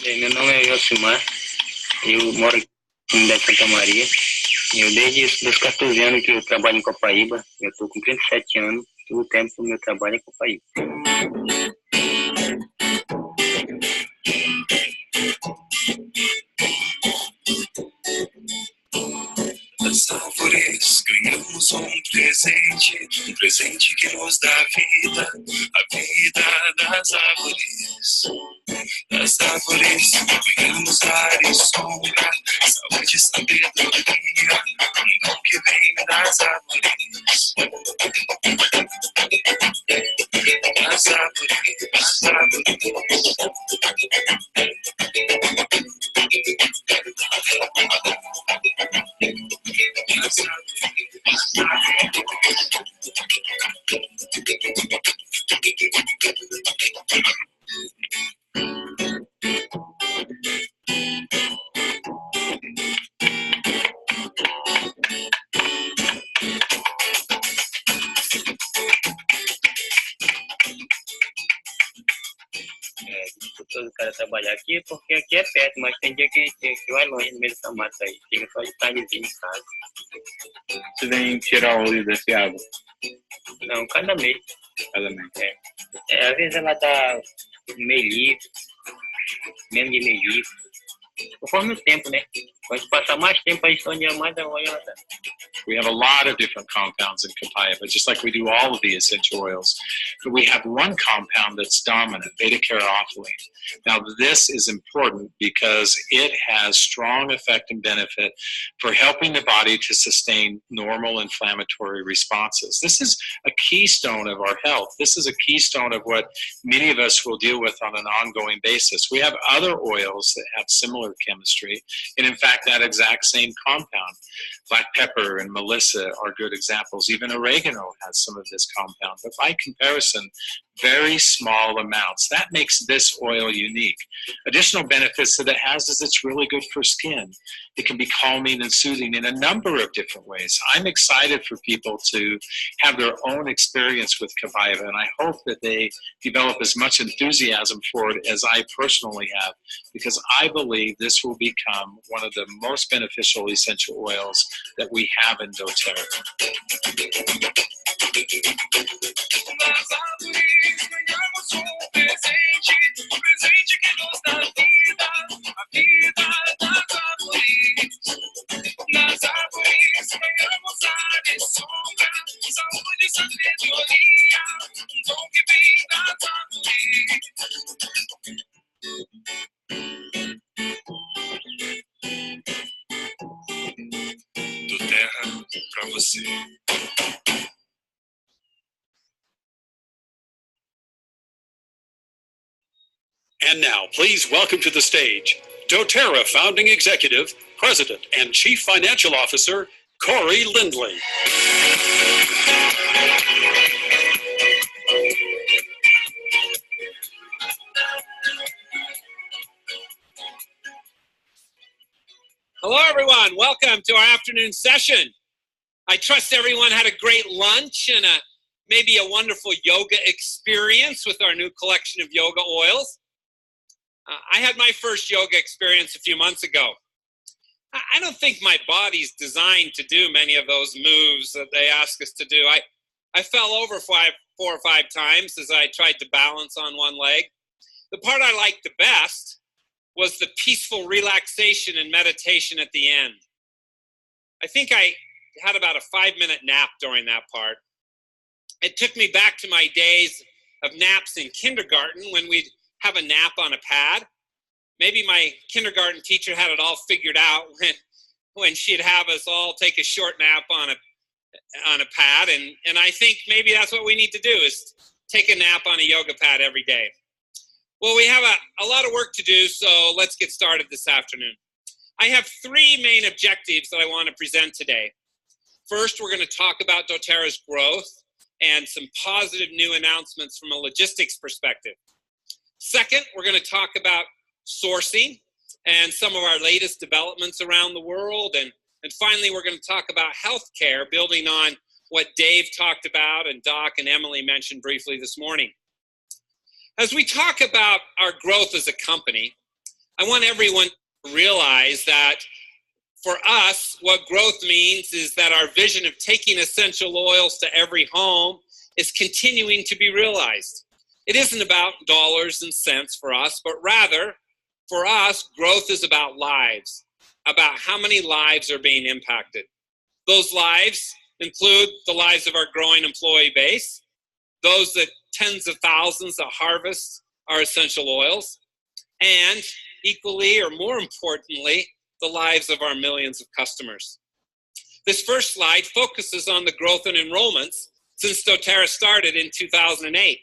Meu nome é Josimar, eu moro aqui na cidade de Santa Maria. Eu desde os 14 anos que eu trabalho em Copaíba, eu estou com 37 anos, todo o tempo o meu trabalho é em Copaíba. Das árvores ganhamos um presente que nos dá vida, a vida das árvores. Das árvores ganhamos ar e sombra, saúde e sabedoria, um dom que vem das árvores. Das árvores, das árvores. Todo cara trabalhar aqui, porque aqui é perto, mas tem dia que vai longe no meio dessa mata aí. Chega só de tardezinho em casa. Você vem tirar óleo desse água? Não, cada mês. Cada mês. Às vezes ela tá meio litro, menos de meio litro. Conforme o tempo, né? Quando passar mais tempo, a gente onde mais a óleo ela tá. We have a lot of different compounds in copaiba, just like we do all of the essential oils. But we have one compound that's dominant, beta-caryophyllene. Now, this is important because it has strong effect and benefit for helping the body to sustain normal inflammatory responses. This is a keystone of our health. This is a keystone of what many of us will deal with on an ongoing basis. We have other oils that have similar chemistry, and in fact, that exact same compound. Black pepper and melissa are good examples. Even oregano has some of this compound, but by comparison, very small amounts. That makes this oil unique. Additional benefits that it has is it's really good for skin. It can be calming and soothing in a number of different ways. I'm excited for people to have their own experience with copaiba, and I hope that they develop as much enthusiasm for it as I personally have, because I believe this will become one of the most beneficial essential oils that we have in doTERRA. Presente que nos dá vida, a vida das árvores. Nas árvores ganhamos ar e sombra, saúde e sabedoria, um dom que vem das árvores. doTERRA pra você. And now, please welcome to the stage, doTERRA Founding Executive, President, and Chief Financial Officer, Corey Lindley. Hello, everyone. Welcome to our afternoon session. I trust everyone had a great lunch and maybe a wonderful yoga experience with our new collection of yoga oils. I had my first yoga experience a few months ago. I don't think my body's designed to do many of those moves that they ask us to do. I fell over 4 or 5 times as I tried to balance on one leg. The part I liked the best was the peaceful relaxation and meditation at the end. I think I had about a 5-minute nap during that part. It took me back to my days of naps in kindergarten when we'd have a nap on a pad. Maybe my kindergarten teacher had it all figured out when she'd have us all take a short nap on a pad, and I think maybe that's what we need to do, is take a nap on a yoga pad every day. Well, we have a lot of work to do, so let's get started this afternoon. I have 3 main objectives that I want to present today. First, we're going to talk about doTERRA's growth and some positive new announcements from a logistics perspective. Second, we're going to talk about sourcing and some of our latest developments around the world. And finally, we're going to talk about healthcare, building on what Dave talked about and Doc and Emily mentioned briefly this morning. As we talk about our growth as a company, I want everyone to realize that for us, what growth means is that our vision of taking essential oils to every home is continuing to be realized. It isn't about dollars and cents for us, but rather, for us, growth is about lives, about how many lives are being impacted. Those lives include the lives of our growing employee base, those that tens of thousands that harvest our essential oils, and equally or more importantly, the lives of our millions of customers. This first slide focuses on the growth in enrollments since doTERRA started in 2008.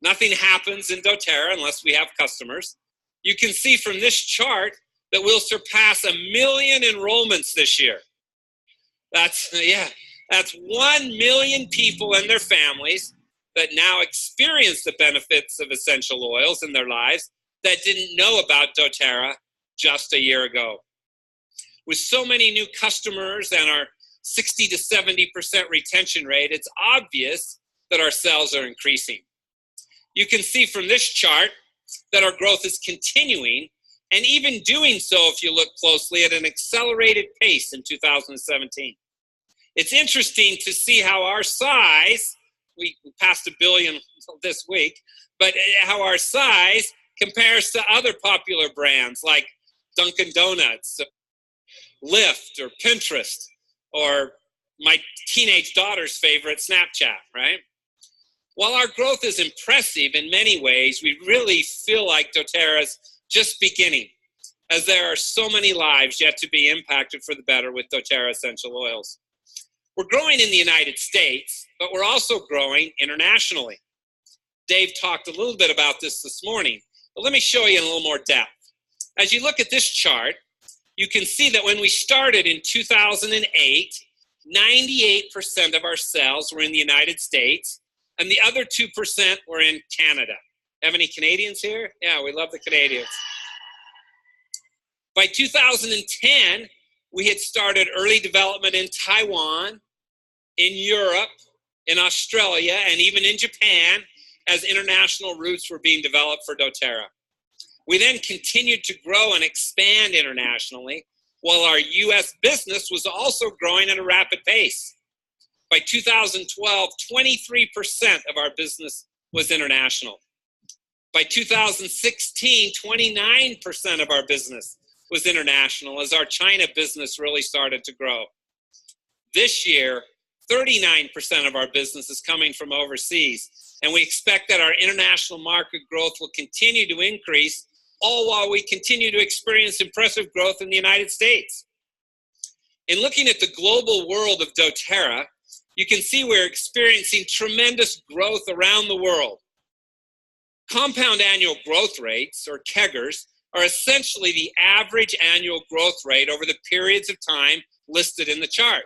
Nothing happens in doTERRA unless we have customers. You can see from this chart that we'll surpass 1 million enrollments this year. That's 1 million people and their families that now experience the benefits of essential oils in their lives that didn't know about doTERRA just a year ago. With so many new customers and our 60 to 70% retention rate, it's obvious that our sales are increasing. You can see from this chart that our growth is continuing, and even doing so, if you look closely, at an accelerated pace in 2017. It's interesting to see how our size, we passed 1 billion this week, but how our size compares to other popular brands like Dunkin' Donuts, Lyft, or Pinterest, or my teenage daughter's favorite, Snapchat, right? While our growth is impressive in many ways, we really feel like doTERRA's just beginning, as there are so many lives yet to be impacted for the better with doTERRA essential oils. We're growing in the United States, but we're also growing internationally. Dave talked a little bit about this morning, but let me show you in a little more depth. As you look at this chart, you can see that when we started in 2008, 98% of our sales were in the United States, and the other 2% were in Canada. Have any Canadians here? Yeah, we love the Canadians. By 2010, we had started early development in Taiwan, in Europe, in Australia, and even in Japan, as international routes were being developed for doTERRA. We then continued to grow and expand internationally, while our U.S. business was also growing at a rapid pace. By 2012, 23% of our business was international. By 2016, 29% of our business was international, as our China business really started to grow. This year, 39% of our business is coming from overseas, and we expect that our international market growth will continue to increase, all while we continue to experience impressive growth in the United States. In looking at the global world of doTERRA, you can see we're experiencing tremendous growth around the world. Compound annual growth rates, or CAGRs, are essentially the average annual growth rate over the periods of time listed in the chart.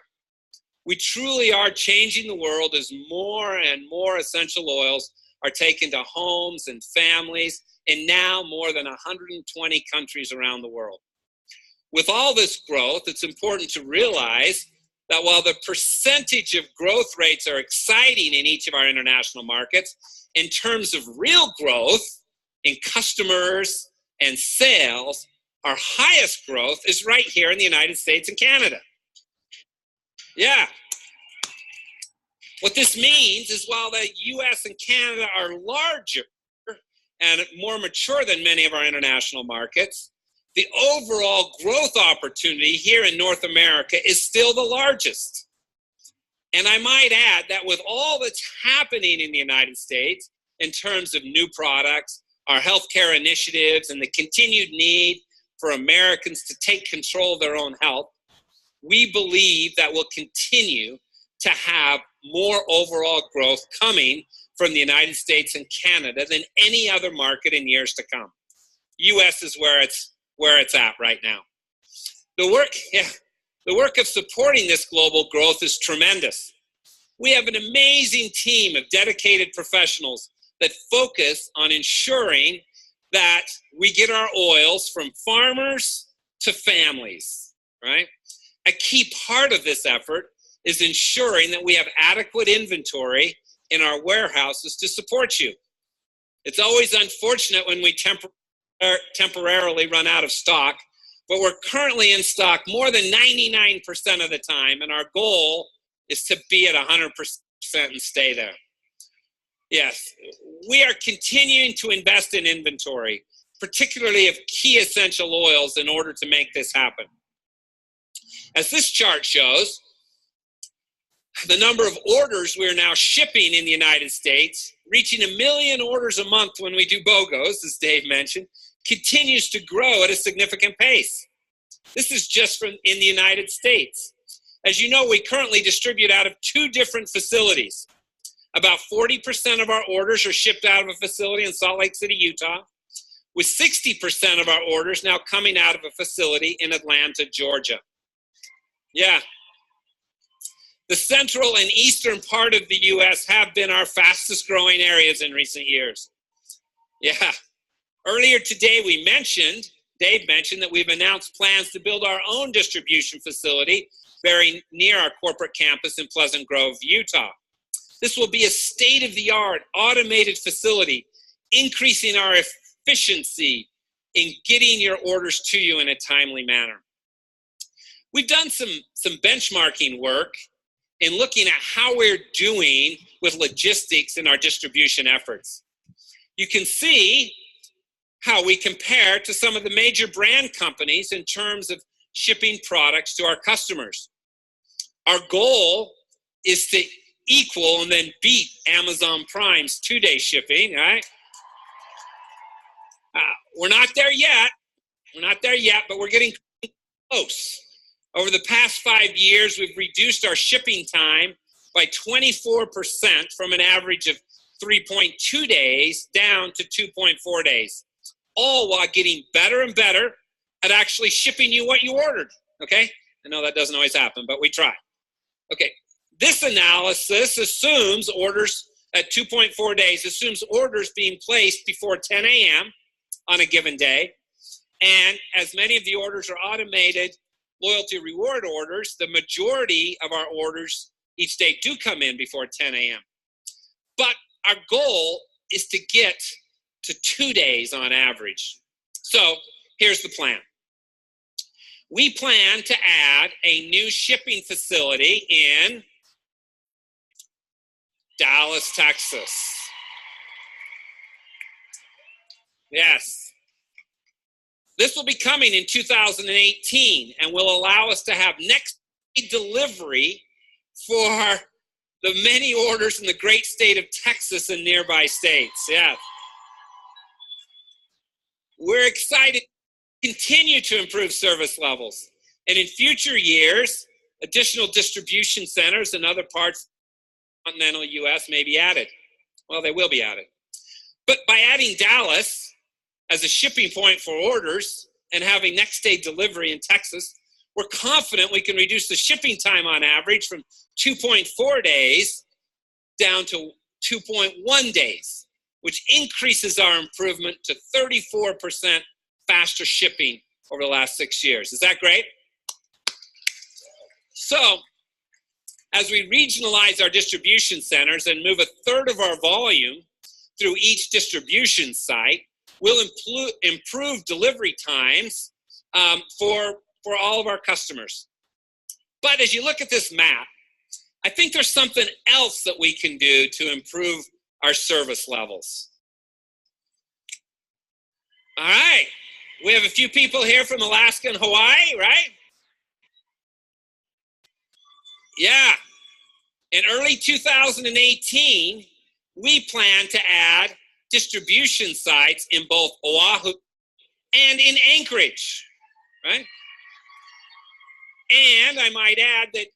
We truly are changing the world as more and more essential oils are taken to homes and families in now more than 120 countries around the world. With all this growth, it's important to realize that while the percentage of growth rates are exciting in each of our international markets, in terms of real growth in customers and sales, our highest growth is right here in the United States and Canada. Yeah. What this means is while the US and Canada are larger and more mature than many of our international markets, the overall growth opportunity here in North America is still the largest. And I might add that with all that's happening in the United States in terms of new products, our healthcare initiatives, and the continued need for Americans to take control of their own health, we believe that we'll continue to have more overall growth coming from the United States and Canada than any other market in years to come. US is where it's at right now. The work of supporting this global growth is tremendous. We have an amazing team of dedicated professionals that focus on ensuring that we get our oils from farmers to families, right? A key part of this effort is ensuring that we have adequate inventory in our warehouses to support you. It's always unfortunate when we temporarily temporarily run out of stock, but we're currently in stock more than 99% of the time, and our goal is to be at 100% and stay there. Yes, we are continuing to invest in inventory, particularly of key essential oils, in order to make this happen. As this chart shows, the number of orders we're now shipping in the United States, reaching 1 million orders a month when we do BOGOs, as Dave mentioned, continues to grow at a significant pace. This is just in the United States. As you know, we currently distribute out of 2 different facilities. About 40% of our orders are shipped out of a facility in Salt Lake City, Utah, with 60% of our orders now coming out of a facility in Atlanta, Georgia. Yeah. The central and eastern part of the U.S. have been our fastest growing areas in recent years. Yeah. Earlier today, Dave mentioned that we've announced plans to build our own distribution facility very near our corporate campus in Pleasant Grove, Utah. This will be a state-of-the-art automated facility, increasing our efficiency in getting your orders to you in a timely manner. We've done some benchmarking work in looking at how we're doing with logistics in our distribution efforts. You can see how we compare to some of the major brand companies in terms of shipping products to our customers. Our goal is to equal and then beat Amazon Prime's 2-day shipping, right? We're not there yet. But we're getting close. Over the past 5 years, we've reduced our shipping time by 24% from an average of 3.2 days down to 2.4 days, all while getting better and better at actually shipping you what you ordered, okay? I know that doesn't always happen, but we try. Okay, this analysis assumes orders at 2.4 days, assumes orders being placed before 10 a.m. on a given day. And as many of the orders are automated loyalty reward orders, the majority of our orders each day do come in before 10 a.m. But our goal is to get to 2 days on average. So here's the plan. We plan to add a new shipping facility in Dallas, Texas. Yes. This will be coming in 2018 and will allow us to have next day delivery for the many orders in the great state of Texas and nearby states. Yeah. We're excited to continue to improve service levels. And in future years, additional distribution centers in other parts of the continental U.S. may be added. Well, they will be added. But by adding Dallas as a shipping point for orders and having next day delivery in Texas, we're confident we can reduce the shipping time on average from 2.4 days down to 2.1 days, which increases our improvement to 34% faster shipping over the last 6 years. Is that great? So, as we regionalize our distribution centers and move a third of our volume through each distribution site, we'll improve delivery times for all of our customers. But as you look at this map, I think there's something else that we can do to improve our service levels. All right, we have a few people here from Alaska and Hawaii, right? Yeah. In early 2018, we plan to add distribution sites in both Oahu and in Anchorage, right? And I might add that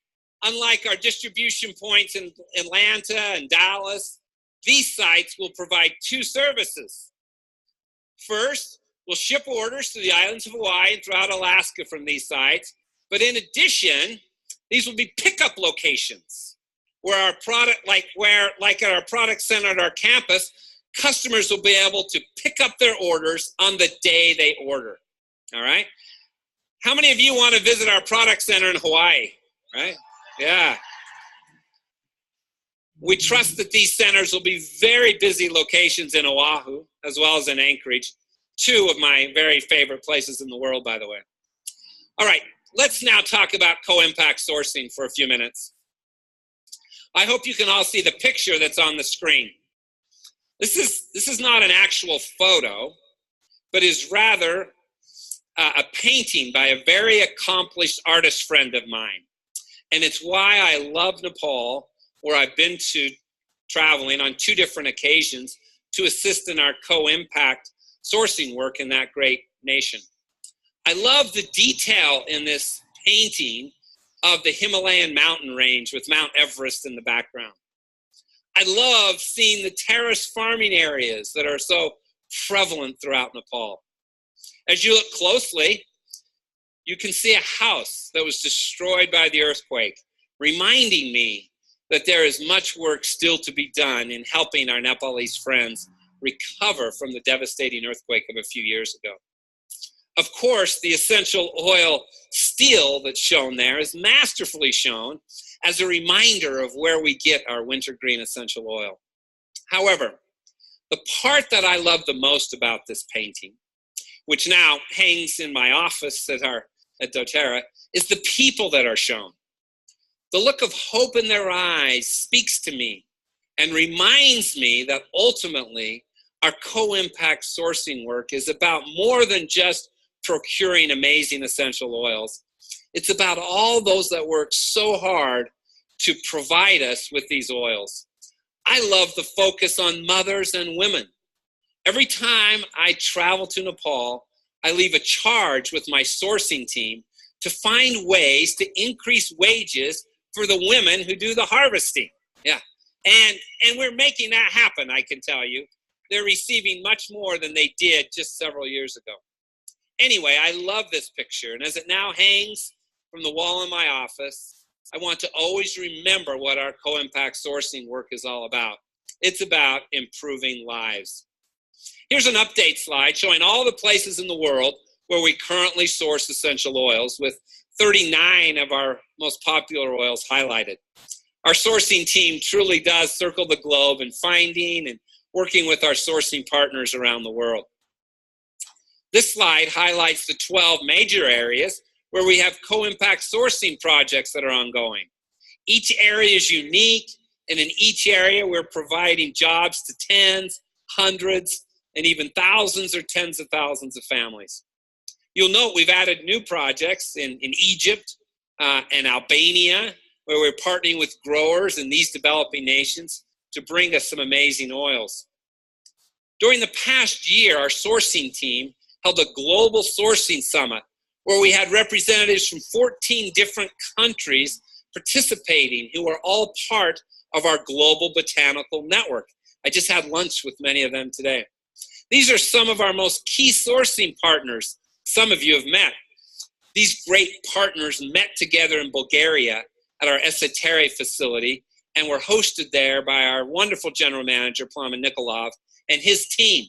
unlike our distribution points in Atlanta and Dallas, these sites will provide 2 services. First, we'll ship orders to the islands of Hawaii and throughout Alaska from these sites. But in addition, these will be pickup locations where our product, like at our product center at our campus, customers will be able to pick up their orders on the day they order. All right? How many of you want to visit our product center in Hawaii? Right? Yeah. We trust that these centers will be very busy locations in Oahu as well as in Anchorage two of my very favorite places in the world, by the way. All right, let's now talk about co-impact sourcing for a few minutes. I hope you can all see the picture that's on the screen. This is not an actual photo, but is rather a painting by a very accomplished artist friend of mine. And it's why I love Nepal, where I've been to traveling on 2 different occasions to assist in our co-impact sourcing work in that great nation. I love the detail in this painting of the Himalayan mountain range with Mount Everest in the background. I love seeing the terrace farming areas that are so prevalent throughout Nepal. As you look closely, you can see a house that was destroyed by the earthquake, reminding me that there is much work still to be done in helping our Nepalese friends recover from the devastating earthquake of a few years ago. Of course, the essential oil steel that's shown there is masterfully shown as a reminder of where we get our wintergreen essential oil. However, the part that I love the most about this painting, which now hangs in my office at doTERRA, is the people that are shown. The look of hope in their eyes speaks to me and reminds me that ultimately our co-impact sourcing work is about more than just procuring amazing essential oils. It's about all those that work so hard to provide us with these oils. I love the focus on mothers and women. Every time I travel to Nepal, I leave a charge with my sourcing team to find ways to increase wages for the women who do the harvesting. Yeah, and we're making that happen, I can tell you. They're receiving much more than they did just several years ago. Anyway, I love this picture, and as it now hangs from the wall in my office, I want to always remember what our co-impact sourcing work is all about. It's about improving lives. Here's an update slide showing all the places in the world where we currently source essential oils, with 39 of our most popular oils highlighted. Our sourcing team truly does circle the globe in finding and working with our sourcing partners around the world. This slide highlights the 12 major areas where we have co-impact sourcing projects that are ongoing. Each area is unique, and in each area we're providing jobs to tens, hundreds, and even thousands or tens of thousands of families. You'll note we've added new projects in Egypt and Albania, where we're partnering with growers in these developing nations to bring us some amazing oils. During the past year, our sourcing team held a global sourcing summit where we had representatives from 14 different countries participating who are all part of our global botanical network. I just had lunch with many of them today. These are some of our most key sourcing partners some of you have met. These great partners met together in Bulgaria at our Esotere facility and were hosted there by our wonderful general manager, Plamen Nikolov, and his team.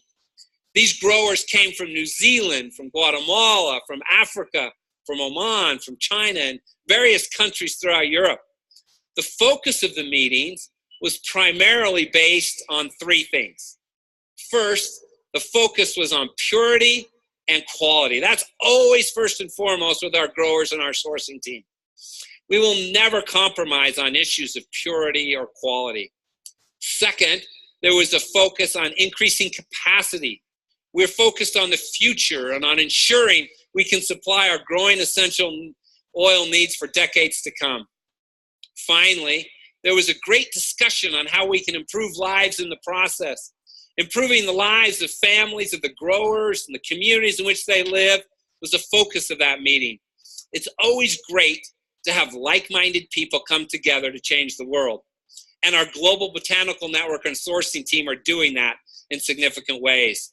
These growers came from New Zealand, from Guatemala, from Africa, from Oman, from China, and various countries throughout Europe. The focus of the meetings was primarily based on 3 things. First, the focus was on purity and quality. That's always first and foremost with our growers and our sourcing team. We will never compromise on issues of purity or quality. Second, there was a focus on increasing capacity. We're focused on the future and on ensuring we can supply our growing essential oil needs for decades to come. Finally, there was a great discussion on how we can improve lives in the process. Improving the lives of families, of the growers, and the communities in which they live was the focus of that meeting. It's always great to have like-minded people come together to change the world. And our Global Botanical Network and sourcing team are doing that in significant ways.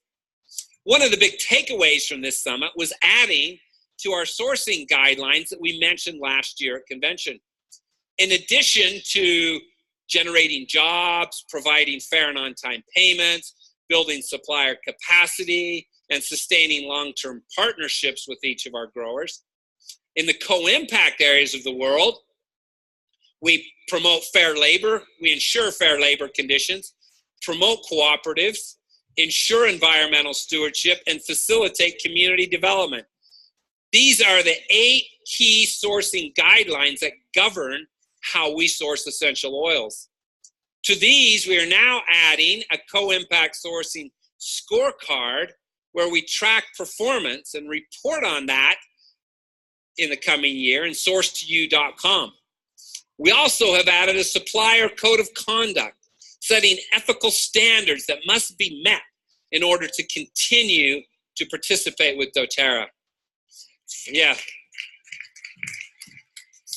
One of the big takeaways from this summit was adding to our sourcing guidelines that we mentioned last year at convention. In addition to generating jobs, providing fair and on-time payments, building supplier capacity, and sustaining long-term partnerships with each of our growers. In the co-impact areas of the world, we promote fair labor, we ensure fair labor conditions, promote cooperatives, ensure environmental stewardship, and facilitate community development. These are the 8 key sourcing guidelines that govern how we source essential oils. To these, we are now adding a co-impact sourcing scorecard where we track performance and report on that in the coming year in sourcetoyou.com. We also have added a supplier code of conduct, setting ethical standards that must be met in order to continue to participate with doTERRA. Yeah.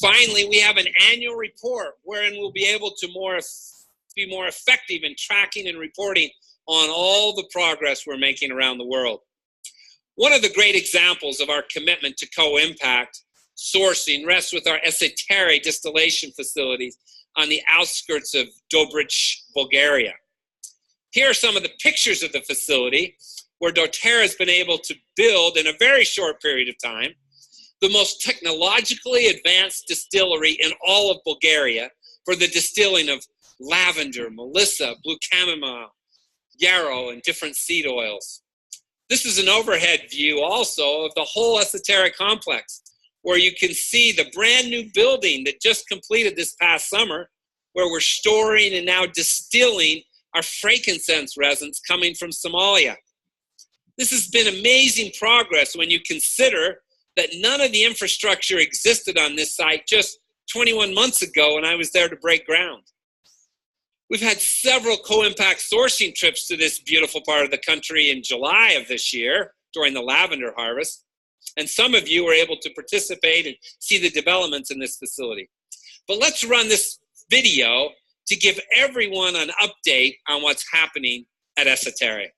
Finally, we have an annual report wherein we'll be able to be more effective in tracking and reporting on all the progress we're making around the world. One of the great examples of our commitment to co-impact sourcing rests with our Esetere distillation facilities on the outskirts of Dobrich, Bulgaria. Here are some of the pictures of the facility where doTERRA has been able to build in a very short period of time the most technologically advanced distillery in all of Bulgaria for the distilling of lavender, melissa, blue chamomile, yarrow, and different seed oils. This is an overhead view also of the whole Esetere complex, where you can see the brand new building that just completed this past summer, where we're storing and now distilling our frankincense resins coming from Somalia. This has been amazing progress when you consider that none of the infrastructure existed on this site just 21 months ago when I was there to break ground. We've had several co-impact sourcing trips to this beautiful part of the country in July of this year during the lavender harvest, and some of you were able to participate and see the developments in this facility. But let's run this video to give everyone an update on what's happening at Esetere.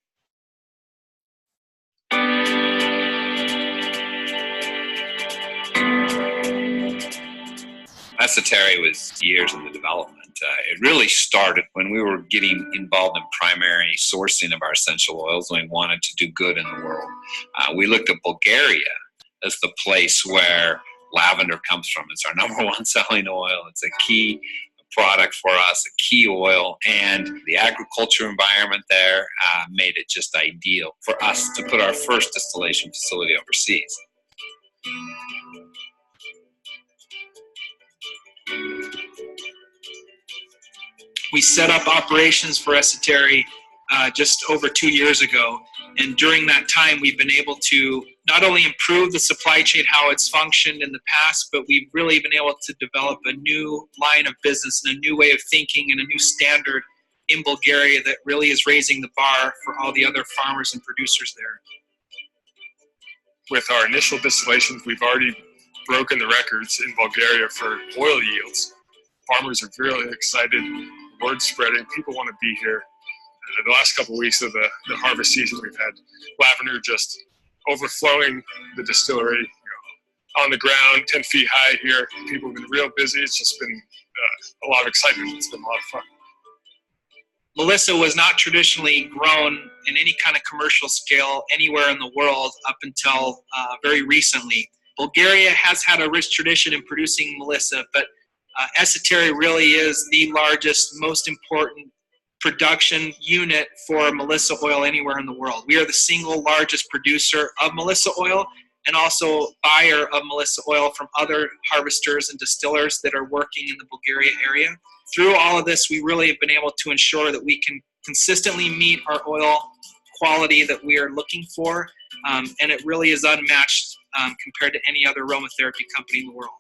Esetere was years in the development. It really started when we were getting involved in primary sourcing of our essential oils and we wanted to do good in the world. We looked at Bulgaria as the place where lavender comes from. It's our number one selling oil. It's a key product for us, a key oil, and the agriculture environment there made it just ideal for us to put our first distillation facility overseas. We set up operations for Esetere just over 2 years ago, and during that time we've been able to not only improve the supply chain, how it's functioned in the past, but we've really been able to develop a new line of business and a new way of thinking and a new standard in Bulgaria that really is raising the bar for all the other farmers and producers there. With our initial distillations, we've already broken the records in Bulgaria for oil yields. Farmers are really excited, word spreading, people want to be here. The last couple of weeks of the harvest season, we've had lavender just overflowing the distillery, on the ground, 10 feet high here. People have been real busy. It's just been a lot of excitement. It's been a lot of fun. Melissa was not traditionally grown in any kind of commercial scale anywhere in the world up until very recently. Bulgaria has had a rich tradition in producing melissa, but Esetere really is the largest, most important production unit for melissa oil anywhere in the world. We are the single largest producer of melissa oil and also buyer of melissa oil from other harvesters and distillers that are working in the Bulgaria area. Through all of this, we really have been able to ensure that we can consistently meet our oil quality that we are looking for, and it really is unmatched compared to any other aromatherapy company in the world.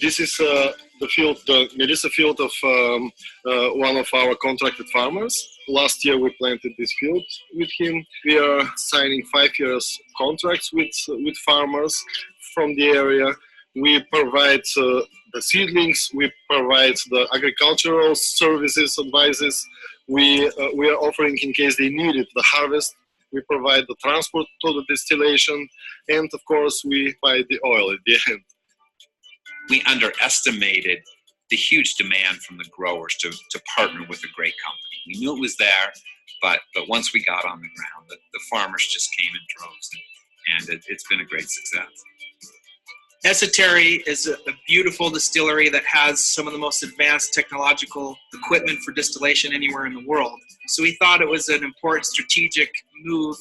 This is the melissa field of one of our contracted farmers. Last year we planted this field with him. We are signing 5 years contracts with farmers from the area. We provide the seedlings, we provide the agricultural services, advices. We are offering, in case they need it, the harvest. We provide the transport to the distillation, and of course we buy the oil at the end. We underestimated the huge demand from the growers to partner with a great company. We knew it was there, but once we got on the ground, the farmers just came in droves, and it's been a great success. Esoterri is a beautiful distillery that has some of the most advanced technological equipment for distillation anywhere in the world. So we thought it was an important strategic move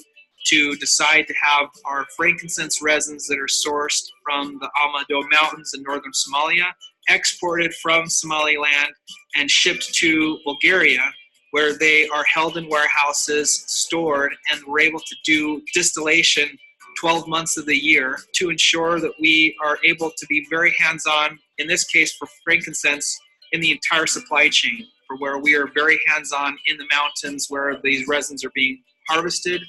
to decide to have our frankincense resins that are sourced from the Almado Mountains in northern Somalia, exported from Somaliland and shipped to Bulgaria, where they are held in warehouses, stored, and we're able to do distillation 12 months of the year to ensure that we are able to be very hands-on, in this case for frankincense, in the entire supply chain, for where we are very hands-on in the mountains where these resins are being harvested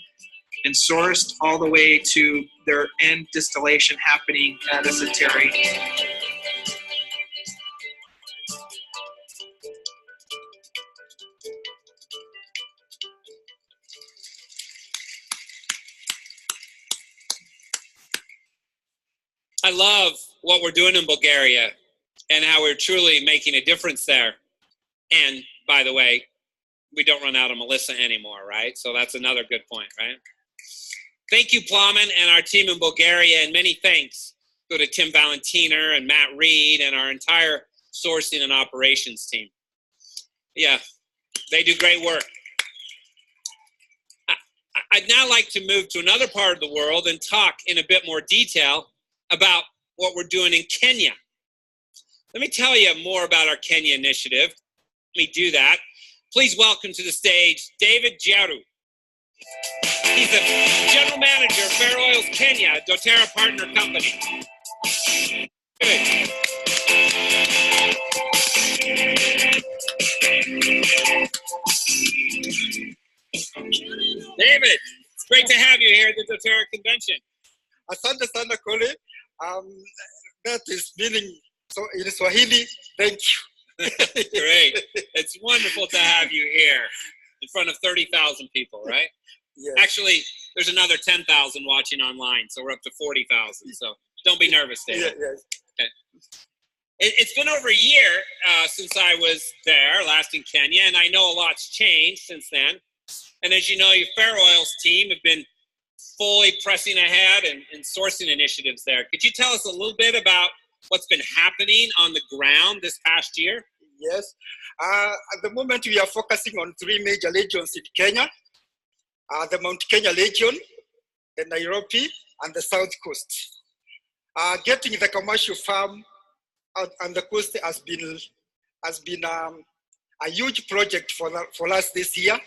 and sourced, all the way to their end distillation happening at Esoterri. I love what we're doing in Bulgaria and how we're truly making a difference there. And by the way, we don't run out of Melissa anymore, right? So that's another good point, right? Thank you, Plamen, and our team in Bulgaria, and many thanks go to Tim Valentiner and Matt Reed and our entire sourcing and operations team. Yeah, they do great work. I'd now like to move to another part of the world and talk in a bit more detail about what we're doing in Kenya. Let me tell you more about our Kenya initiative. Let me do that. Please welcome to the stage David Jiaru. He's the General Manager of Fair Oils Kenya, a doTERRA partner company. Good. David, it's great to have you here at the doTERRA convention. Asante sana Kole. That is meaning so in Swahili, thank you. Great. It's wonderful to have you here in front of 30,000 people, right? Yes. Actually, there's another 10,000 watching online, so we're up to 40,000. So don't be nervous, David. Yes. Okay. It's been over a year since I was there, last in Kenya, and I know a lot's changed since then. And as you know, your Fair Oils team have been fully pressing ahead and sourcing initiatives there. Could you tell us a little bit about what's been happening on the ground this past year? Yes. At the moment, we are focusing on 3 major regions in Kenya. The Mount Kenya region, the Nairobi, and the South Coast. Getting the commercial farm out on the coast has been a huge project for us this year.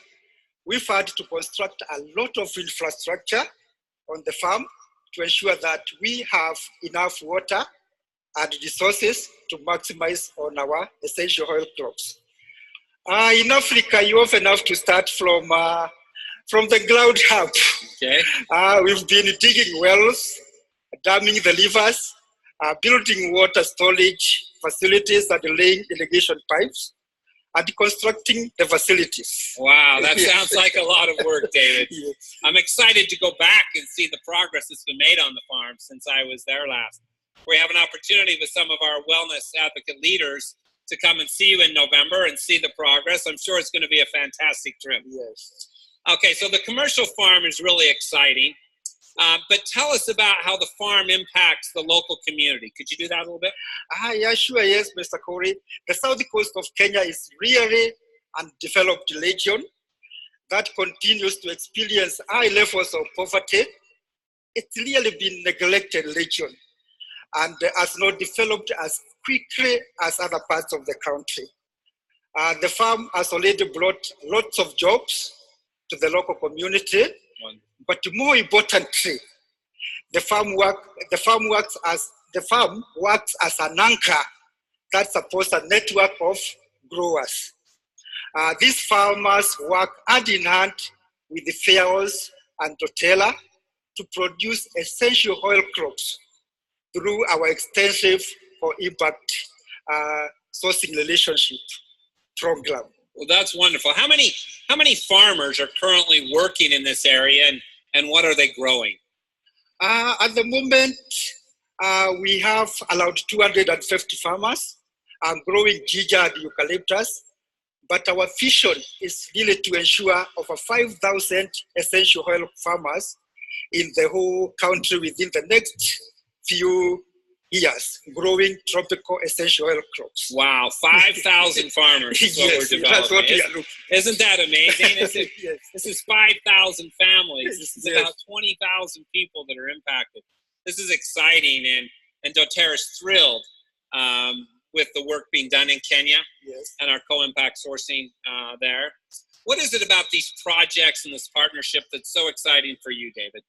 We've had to construct a lot of infrastructure on the farm to ensure that we have enough water and resources to maximize on our essential oil crops. In Africa, you often have to start from the ground up. Okay. We've been digging wells, damming the rivers, building water storage facilities and laying irrigation pipes, and constructing the facilities. Wow, that sounds like a lot of work, David. Yes. I'm excited to go back and see the progress that's been made on the farm since I was there last. We have an opportunity with some of our wellness advocate leaders to come and see you in November and see the progress. I'm sure it's going to be a fantastic trip. Yes. Okay, so the commercial farm is really exciting. But tell us about how the farm impacts the local community. Could you do that a little bit? Yeah, sure, yes, Mr. Corey. The south coast of Kenya is really undeveloped region that continues to experience high levels of poverty. It's really been neglected region and has not developed as quickly as other parts of the country. The farm has already brought lots of jobs to the local community. But more importantly, the farm works as an anchor that supports a network of growers. These farmers work hand in hand with the Fair Oils and doTERRA to produce essential oil crops through our extensive for impact sourcing relationship program. Well, that's wonderful. How many farmers are currently working in this area, and what are they growing? At the moment, we have around 250 farmers growing ginger and eucalyptus, but our vision is really to ensure over 5,000 essential oil farmers in the whole country within the next few years growing tropical essential oil crops. Wow, 5,000 farmers is what Yes, we're developing. that's what we are looking. Isn't that amazing? Yes. This is 5,000 families. This is Yes. about 20,000 people that are impacted. This is exciting, and doTERRA is thrilled with the work being done in Kenya Yes. and our co-impact sourcing there. What is it about these projects and this partnership that's so exciting for you, David?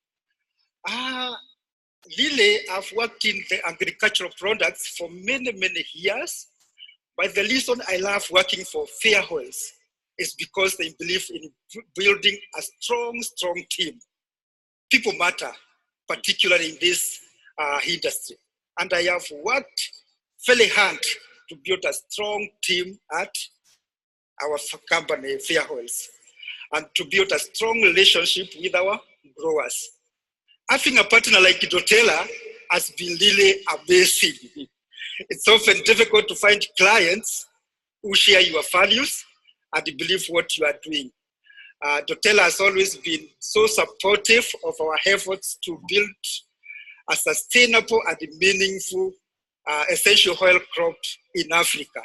Really, I've worked in the agricultural products for many, many years. But the reason I love working for Fair Oils is because they believe in building a strong, strong team. People matter, particularly in this industry. And I have worked fairly hard to build a strong team at our company, Fair Oils, and to build a strong relationship with our growers. Having a partner like doTERRA has been really amazing. It's often difficult to find clients who share your values and believe what you are doing. doTERRA has always been so supportive of our efforts to build a sustainable and meaningful essential oil crop in Africa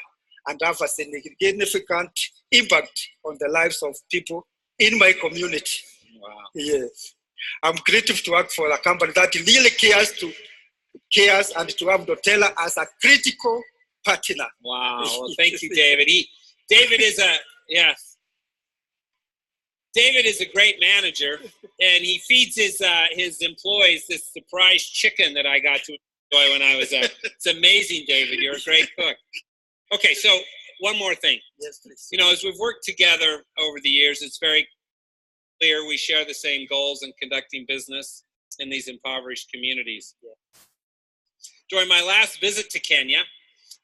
and have a significant impact on the lives of people in my community. Wow. Yes. I'm grateful to work for a company that really cares and to have doTERRA as a critical partner. Wow. Well, thank you, David. David is a great manager, and he feeds his employees this surprise chicken that I got to enjoy when I was there. It's amazing, David. You're a great cook. Okay, so one more thing. Yes, please. You know, as we've worked together over the years, it's very clear we share the same goals in conducting business in these impoverished communities. Yeah. During my last visit to Kenya,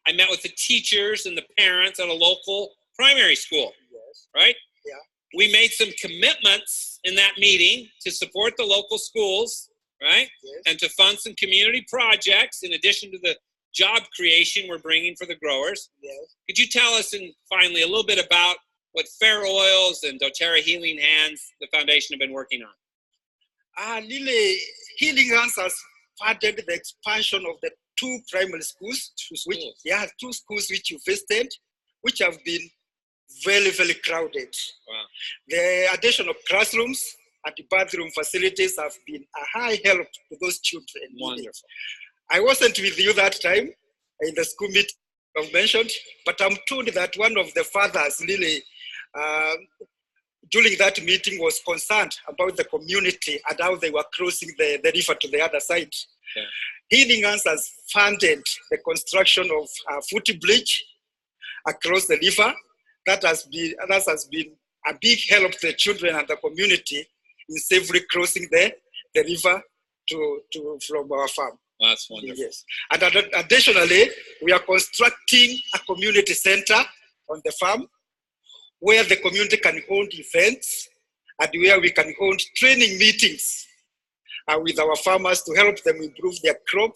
I met with the teachers and the parents at a local primary school, Yes. right? Yeah. We made some commitments in that meeting to support the local schools, right? Yes. And to fund some community projects in addition to the job creation we're bringing for the growers. Yes. Could you tell us, and finally, a little bit about what Fair Oils and doTERRA Healing Hands, the foundation, have been working on? Really, Healing Hands has funded the expansion of the two primary schools, two schools which you visited, which have been very, very crowded. Wow. The addition of classrooms and the bathroom facilities have been a high help to those children. Wonderful. I wasn't with you that time in the school meeting I've mentioned, but I'm told that one of the fathers really, during that meeting, was concerned about the community and how they were crossing the river to the other side. Yeah. Healing Hands has funded the construction of a footbridge across the river. That has been a big help to the children and the community in safely crossing the river from our farm. That's wonderful. Yes. And additionally, we are constructing a community center on the farm where the community can hold events and where we can hold training meetings with our farmers to help them improve their crop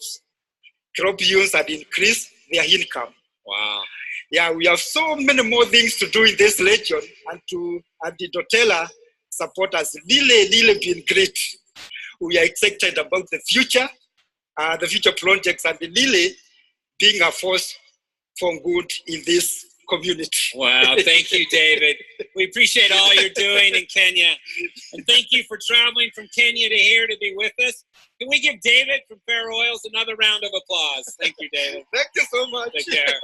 yields and increase their income. Wow. Yeah, we have so many more things to do in this region, and the doTERRA support has really been great. We are excited about the future projects, and really being a force for good in this community. Wow, thank you, David. We appreciate all you're doing in Kenya. And thank you for traveling from Kenya to here to be with us. Can we give David from Fair Oils another round of applause? Thank you, David. Thank you so much. Take care.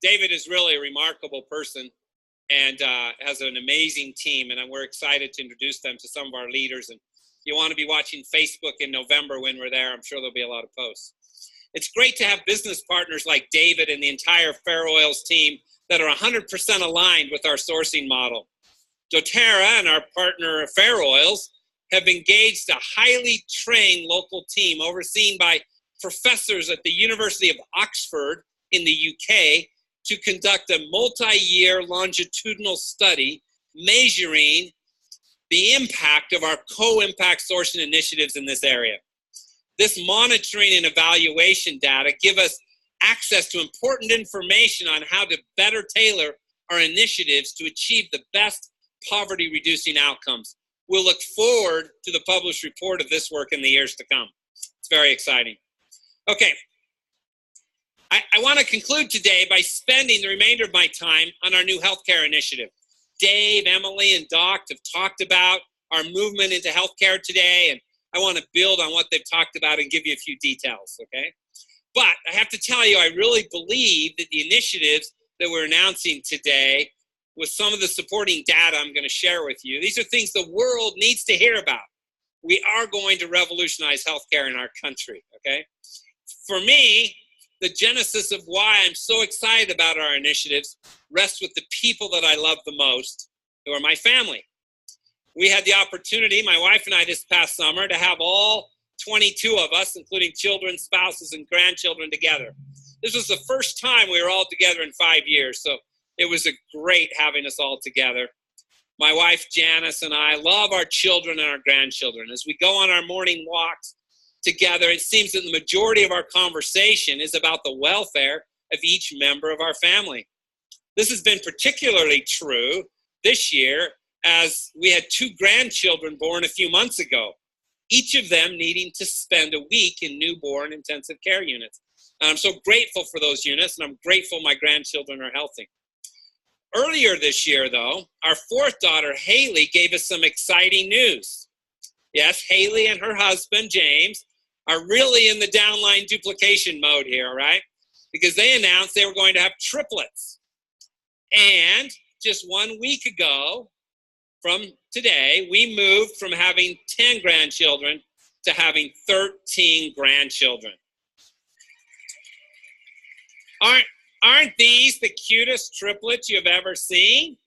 David is really a remarkable person and has an amazing team, and we're excited to introduce them to some of our leaders. And you want to be watching Facebook in November when we're there. I'm sure there'll be a lot of posts. It's great to have business partners like David and the entire Fair Oils team that are 100% aligned with our sourcing model. doTERRA and our partner Fair Oils have engaged a highly trained local team overseen by professors at the University of Oxford in the UK to conduct a multi-year longitudinal study measuring the impact of our co-impact sourcing initiatives in this area. This monitoring and evaluation data give us access to important information on how to better tailor our initiatives to achieve the best poverty-reducing outcomes. We'll look forward to the published report of this work in the years to come. It's very exciting. Okay. I want to conclude today by spending the remainder of my time on our new healthcare initiative. Dave, Emily, and Doc have talked about our movement into healthcare today, and I want to build on what they've talked about and give you a few details, okay? But I have to tell you, I really believe that the initiatives that we're announcing today, with some of the supporting data I'm going to share with you, these are things the world needs to hear about. We are going to revolutionize healthcare in our country, okay? For me, the genesis of why I'm so excited about our initiatives rests with the people that I love the most, who are my family. We had the opportunity, my wife and I, this past summer, to have all 22 of us, including children, spouses, and grandchildren together. This was the first time we were all together in 5 years, so it was great having us all together. My wife, Janice, and I love our children and our grandchildren. As we go on our morning walks together, it seems that the majority of our conversation is about the welfare of each member of our family. This has been particularly true this year as we had 2 grandchildren born a few months ago, each of them needing to spend a week in newborn intensive care units. And I'm so grateful for those units, and I'm grateful my grandchildren are healthy. Earlier this year, though, our 4th daughter, Haley, gave us some exciting news. Yes, Haley and her husband, James, are really in the downline duplication mode here, right? Because they announced they were going to have triplets. And just 1 week ago from today, we moved from having 10 grandchildren to having 13 grandchildren. Aren't these the cutest triplets you've ever seen?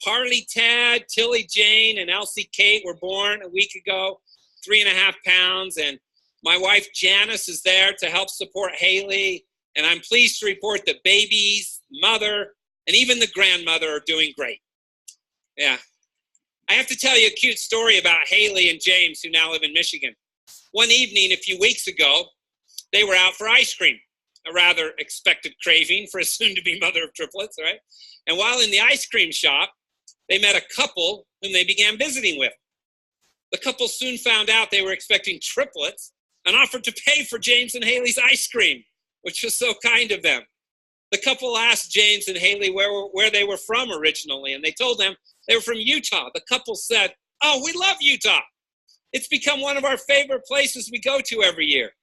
Parley Tad, Tilly Jane, and Elsie Kate were born a week ago, 3.5 pounds, and my wife Janice is there to help support Haley, and I'm pleased to report that babies, mother, and even the grandmother are doing great. Yeah. I have to tell you a cute story about Haley and James, who now live in Michigan. One evening a few weeks ago, they were out for ice cream, a rather expected craving for a soon-to-be mother of triplets, right? And while in the ice cream shop, they met a couple whom they began visiting with. The couple soon found out they were expecting triplets and offered to pay for James and Haley's ice cream, which was so kind of them. The couple asked James and Haley where they were from originally, and they told them they were from Utah. The couple said, "Oh, we love Utah. It's become one of our favorite places we go to every year."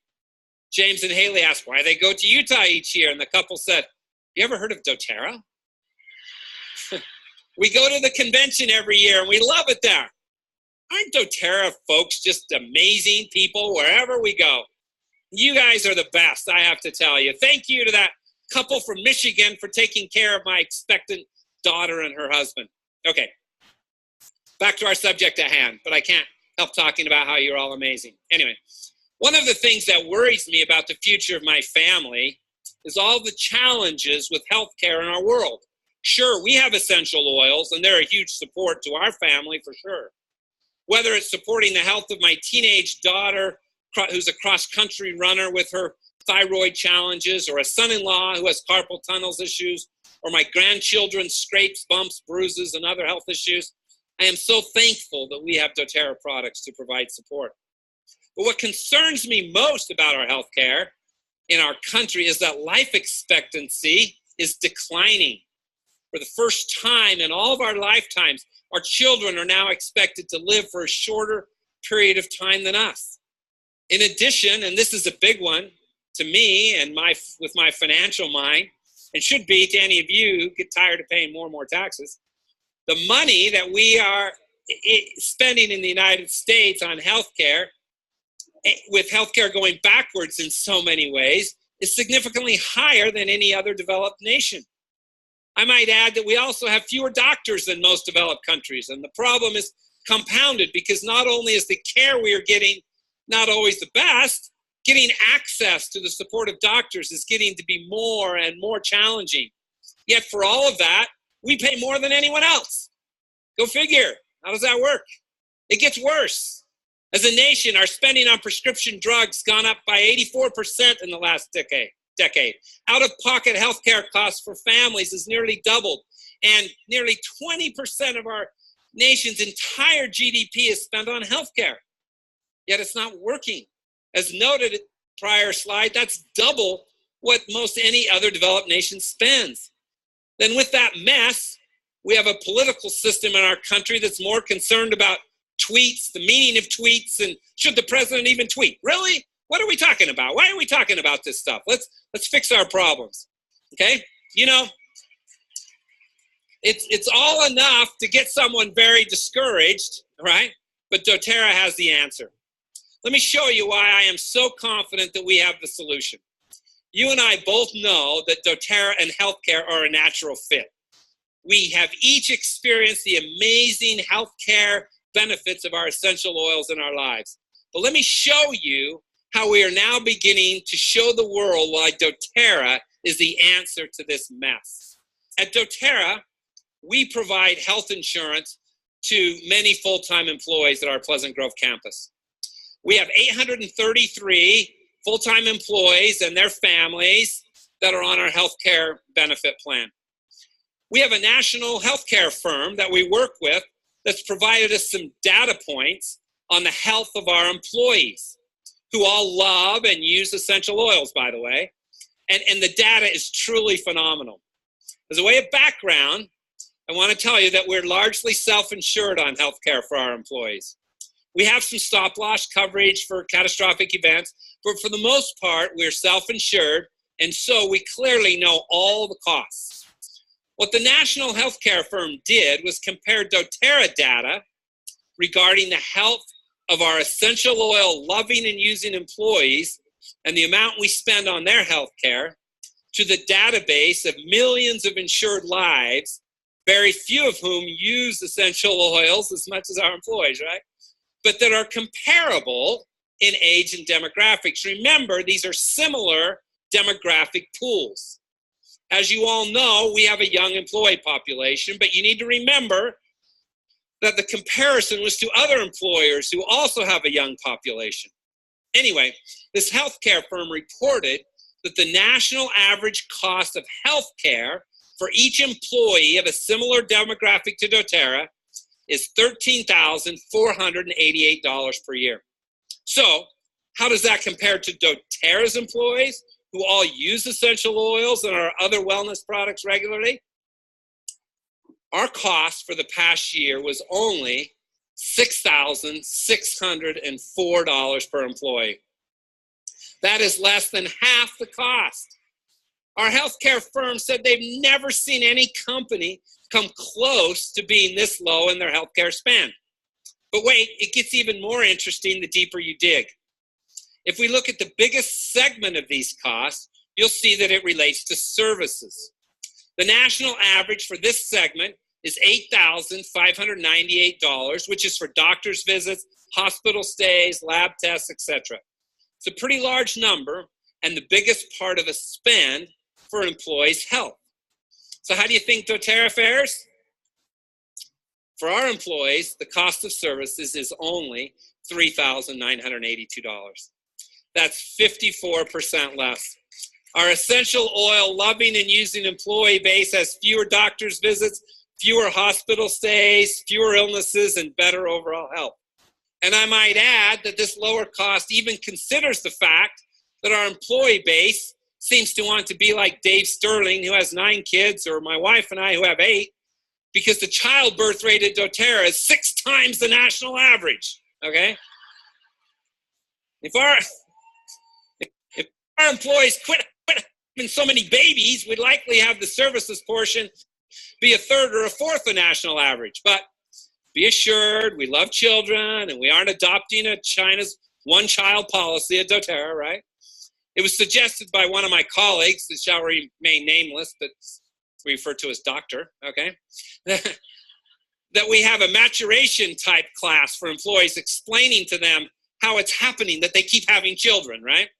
James and Haley asked why they go to Utah each year, and the couple said, "You ever heard of doTERRA? We go to the convention every year, and we love it there. Aren't doTERRA folks just amazing people wherever we go? You guys are the best, I have to tell you. Thank you to that couple from Michigan for taking care of my expectant daughter and her husband." Okay, back to our subject at hand, but I can't help talking about how you're all amazing. Anyway, one of the things that worries me about the future of my family is all the challenges with healthcare in our world. Sure, we have essential oils, and they're a huge support to our family for sure. Whether it's supporting the health of my teenage daughter, who's a cross-country runner with her thyroid challenges, or a son-in-law who has carpal tunnel issues, or my grandchildren's scrapes, bumps, bruises, and other health issues, I am so thankful that we have doTERRA products to provide support. But what concerns me most about our healthcare in our country is that life expectancy is declining. For the first time in all of our lifetimes, our children are now expected to live for a shorter period of time than us. In addition, and this is a big one to me and with my financial mind, and should be to any of you who get tired of paying more and more taxes, the money that we are spending in the United States on healthcare, with healthcare going backwards in so many ways, is significantly higher than any other developed nation. I might add that we also have fewer doctors than most developed countries, and the problem is compounded because not only is the care we are getting not always the best, getting access to the support of doctors is getting to be more and more challenging. Yet for all of that, we pay more than anyone else. Go figure. How does that work? It gets worse. As a nation, our spending on prescription drugs gone up by 84% in the last decade. Out-of-pocket healthcare costs for families has nearly doubled, and nearly 20% of our nation's entire GDP is spent on healthcare, yet it's not working. As noted in the prior slide, that's double what most any other developed nation spends. Then with that mess, we have a political system in our country that's more concerned about tweets, the meaning of tweets, and should the president even tweet? Really? What are we talking about? Why are we talking about this stuff? Let's fix our problems, okay? You know, it's all enough to get someone very discouraged, right? But doTERRA has the answer. Let me show you why I am so confident that we have the solution. You and I both know that doTERRA and healthcare are a natural fit. We have each experienced the amazing healthcare benefits of our essential oils in our lives. But let me show you how we are now beginning to show the world why doTERRA is the answer to this mess. At doTERRA, we provide health insurance to many full-time employees at our Pleasant Grove campus. We have 833 full-time employees and their families that are on our healthcare benefit plan. We have a national healthcare firm that we work with that's provided us some data points on the health of our employees, who all love and use essential oils, by the way. And the data is truly phenomenal. As a way of background, I want to tell you that we're largely self-insured on healthcare for our employees. We have some stop-loss coverage for catastrophic events, but for the most part, we're self-insured, and so we clearly know all the costs. What the national healthcare firm did was compare doTERRA data regarding the health of our essential oil loving and using employees and the amount we spend on their healthcare to the database of millions of insured lives, very few of whom use essential oils as much as our employees, right? But that are comparable in age and demographics. Remember, these are similar demographic pools. As you all know, we have a young employee population, but you need to remember that the comparison was to other employers who also have a young population. Anyway, this healthcare firm reported that the national average cost of healthcare for each employee of a similar demographic to doTERRA is $13,488 per year. So, how does that compare to doTERRA's employees who all use essential oils and our other wellness products regularly? Our cost for the past year was only $6,604 per employee. That is less than half the cost. Our healthcare firm said they've never seen any company come close to being this low in their healthcare spend. But wait, it gets even more interesting the deeper you dig. If we look at the biggest segment of these costs, you'll see that it relates to services. The national average for this segment is $8,598, which is for doctor's visits, hospital stays, lab tests, etc. It's a pretty large number and the biggest part of a spend for an employee's health. So how do you think doTERRA fares? For our employees, the cost of services is only $3,982. That's 54% less. Our essential oil loving and using employee base has fewer doctor's visits, fewer hospital stays, fewer illnesses, and better overall health. And I might add that this lower cost even considers the fact that our employee base seems to want to be like Dave Sterling, who has 9 kids, or my wife and I, who have 8, because the childbirth rate at doTERRA is 6 times the national average, okay? If our employees quit having so many babies, we'd likely have the services portion be a third or a fourth the national average. But be assured, we love children, and we aren't adopting China's one-child policy at doTERRA, right? It was suggested by one of my colleagues, that shall remain nameless, but referred to as doctor, okay, that we have a maturation type class for employees explaining to them how it's happening that they keep having children, right?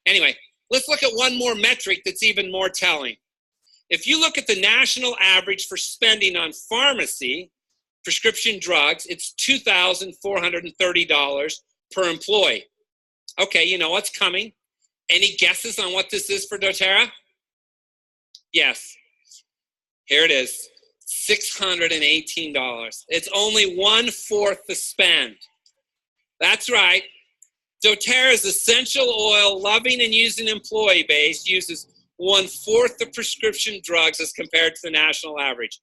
Anyway, let's look at one more metric that's even more telling. If you look at the national average for spending on pharmacy, prescription drugs, it's $2,430 per employee. Okay, you know what's coming. Any guesses on what this is for doTERRA? Yes. Here it is. $618. It's only 1/4 the spend. That's right. doTERRA's essential oil loving and using employee base uses 1/4 the prescription drugs as compared to the national average.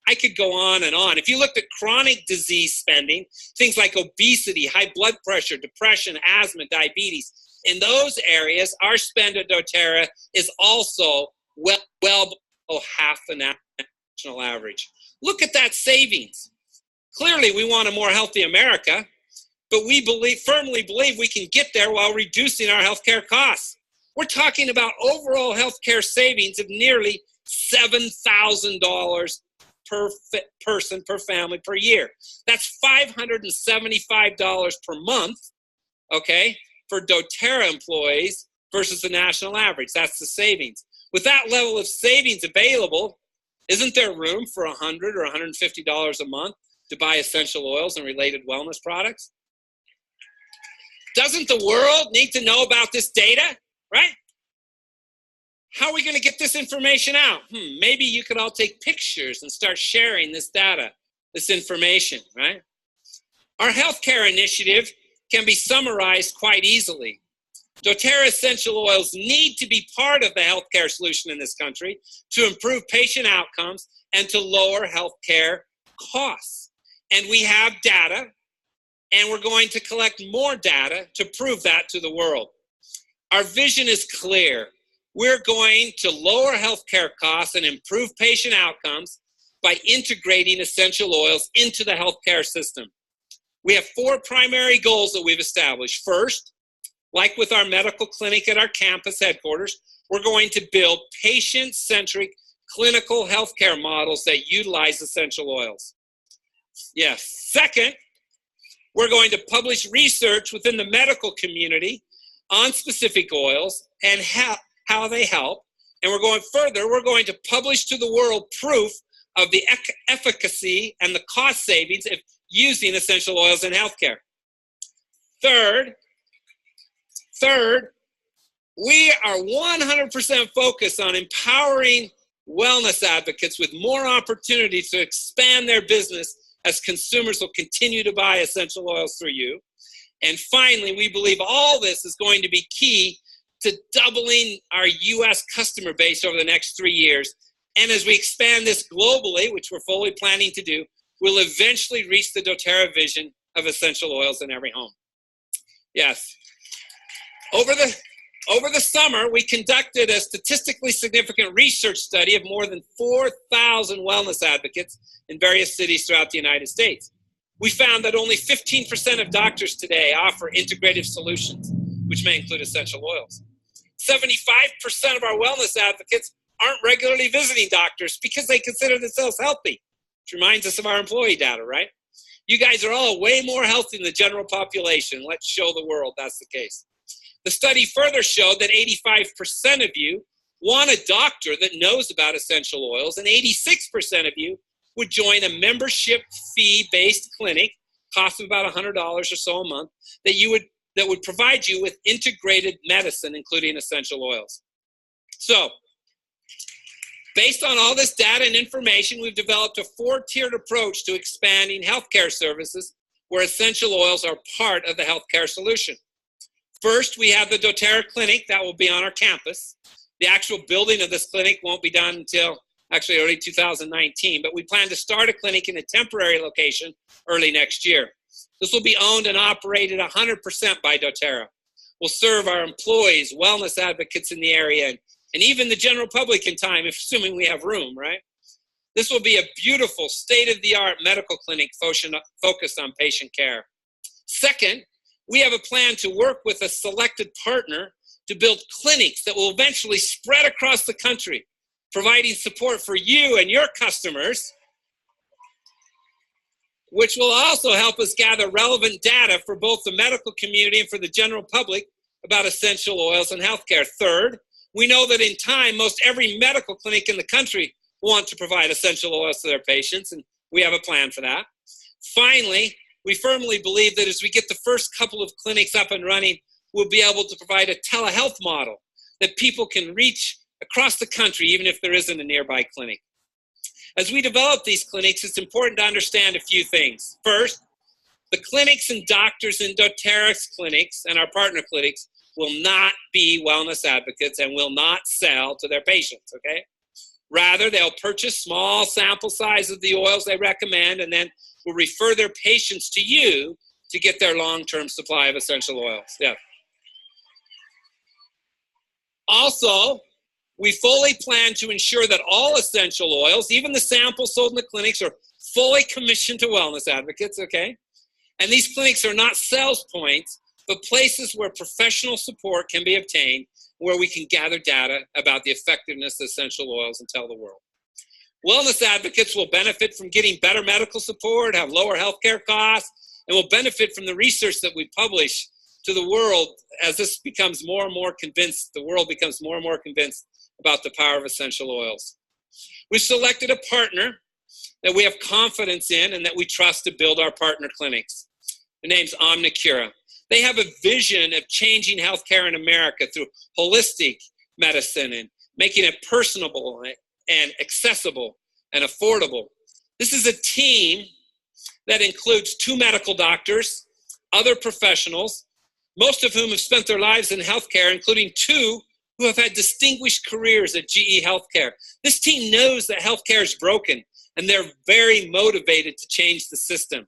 I could go on and on. If you looked at chronic disease spending, things like obesity, high blood pressure, depression, asthma, diabetes, in those areas, our spend at doTERRA is also well below half the national average. Look at that savings. Clearly, we want a more healthy America, but we firmly believe we can get there while reducing our healthcare costs. We're talking about overall healthcare savings of nearly $7,000 per person, per family, per year. That's $575 per month, okay, for doTERRA employees versus the national average. That's the savings. With that level of savings available, isn't there room for $100 or $150 a month to buy essential oils and related wellness products? Doesn't the world need to know about this data, right? How are we going to get this information out? Maybe you could all take pictures and start sharing this data, this information, right? Our healthcare initiative can be summarized quite easily. doTERRA essential oils need to be part of the healthcare solution in this country to improve patient outcomes and to lower healthcare costs. And we have data, and we're going to collect more data to prove that to the world. Our vision is clear. We're going to lower healthcare costs and improve patient outcomes by integrating essential oils into the healthcare system. We have 4 primary goals that we've established. First, like with our medical clinic at our campus headquarters, we're going to build patient-centric clinical healthcare models that utilize essential oils. Yes. Second, we're going to publish research within the medical community on specific oils and how they help. And we're going further, we're going to publish to the world proof of the efficacy and the cost savings of using essential oils in healthcare. Third, we are 100% focused on empowering wellness advocates with more opportunities to expand their business as consumers will continue to buy essential oils through you. And finally, we believe all this is going to be key to doubling our U.S. customer base over the next 3 years. And as we expand this globally, which we're fully planning to do, we'll eventually reach the doTERRA vision of essential oils in every home. Yes. Over the summer, we conducted a statistically significant research study of more than 4,000 wellness advocates in various cities throughout the United States. We found that only 15% of doctors today offer integrative solutions, which may include essential oils. 75% of our wellness advocates aren't regularly visiting doctors because they consider themselves healthy, which reminds us of our employee data, right? You guys are all way more healthy than the general population. Let's show the world that's the case. The study further showed that 85% of you want a doctor that knows about essential oils, and 86% of you would join a membership fee-based clinic, cost of about $100 or so a month, that would provide you with integrated medicine, including essential oils. So, based on all this data and information, we've developed a 4-tiered approach to expanding healthcare services where essential oils are part of the healthcare solution. First, we have the doTERRA clinic that will be on our campus. The actual building of this clinic won't be done until actually early 2019, but we plan to start a clinic in a temporary location early next year. This will be owned and operated 100% by doTERRA. We'll serve our employees, wellness advocates in the area, and even the general public in time, assuming we have room, right? This will be a beautiful state-of-the-art medical clinic focused on patient care. Second, we have a plan to work with a selected partner to build clinics that will eventually spread across the country, providing support for you and your customers, which will also help us gather relevant data for both the medical community and for the general public about essential oils and healthcare. Third, we know that in time, most every medical clinic in the country want to provide essential oils to their patients, and we have a plan for that. Finally, we firmly believe that as we get the first couple of clinics up and running, we'll be able to provide a telehealth model that people can reach across the country, even if there isn't a nearby clinic. As we develop these clinics, it's important to understand a few things. First, the clinics and doctors in doTERRA's clinics and our partner clinics will not be wellness advocates and will not sell to their patients, okay? Rather, they'll purchase small sample size of the oils they recommend and then will refer their patients to you to get their long-term supply of essential oils. Yeah. Also, we fully plan to ensure that all essential oils, even the samples sold in the clinics, are fully commissioned to wellness advocates, okay? And these clinics are not sales points, but places where professional support can be obtained, where we can gather data about the effectiveness of essential oils and tell the world. Wellness advocates will benefit from getting better medical support, have lower healthcare costs, and will benefit from the research that we publish to the world as this becomes more and more convinced, the world becomes more and more convinced about the power of essential oils. We've selected a partner that we have confidence in and that we trust to build our partner clinics. The name's Omnicura. They have a vision of changing healthcare in America through holistic medicine and making it personable and accessible and affordable. This is a team that includes 2 medical doctors, other professionals, most of whom have spent their lives in healthcare, including 2 who have had distinguished careers at GE Healthcare. This team knows that healthcare is broken, and they're very motivated to change the system.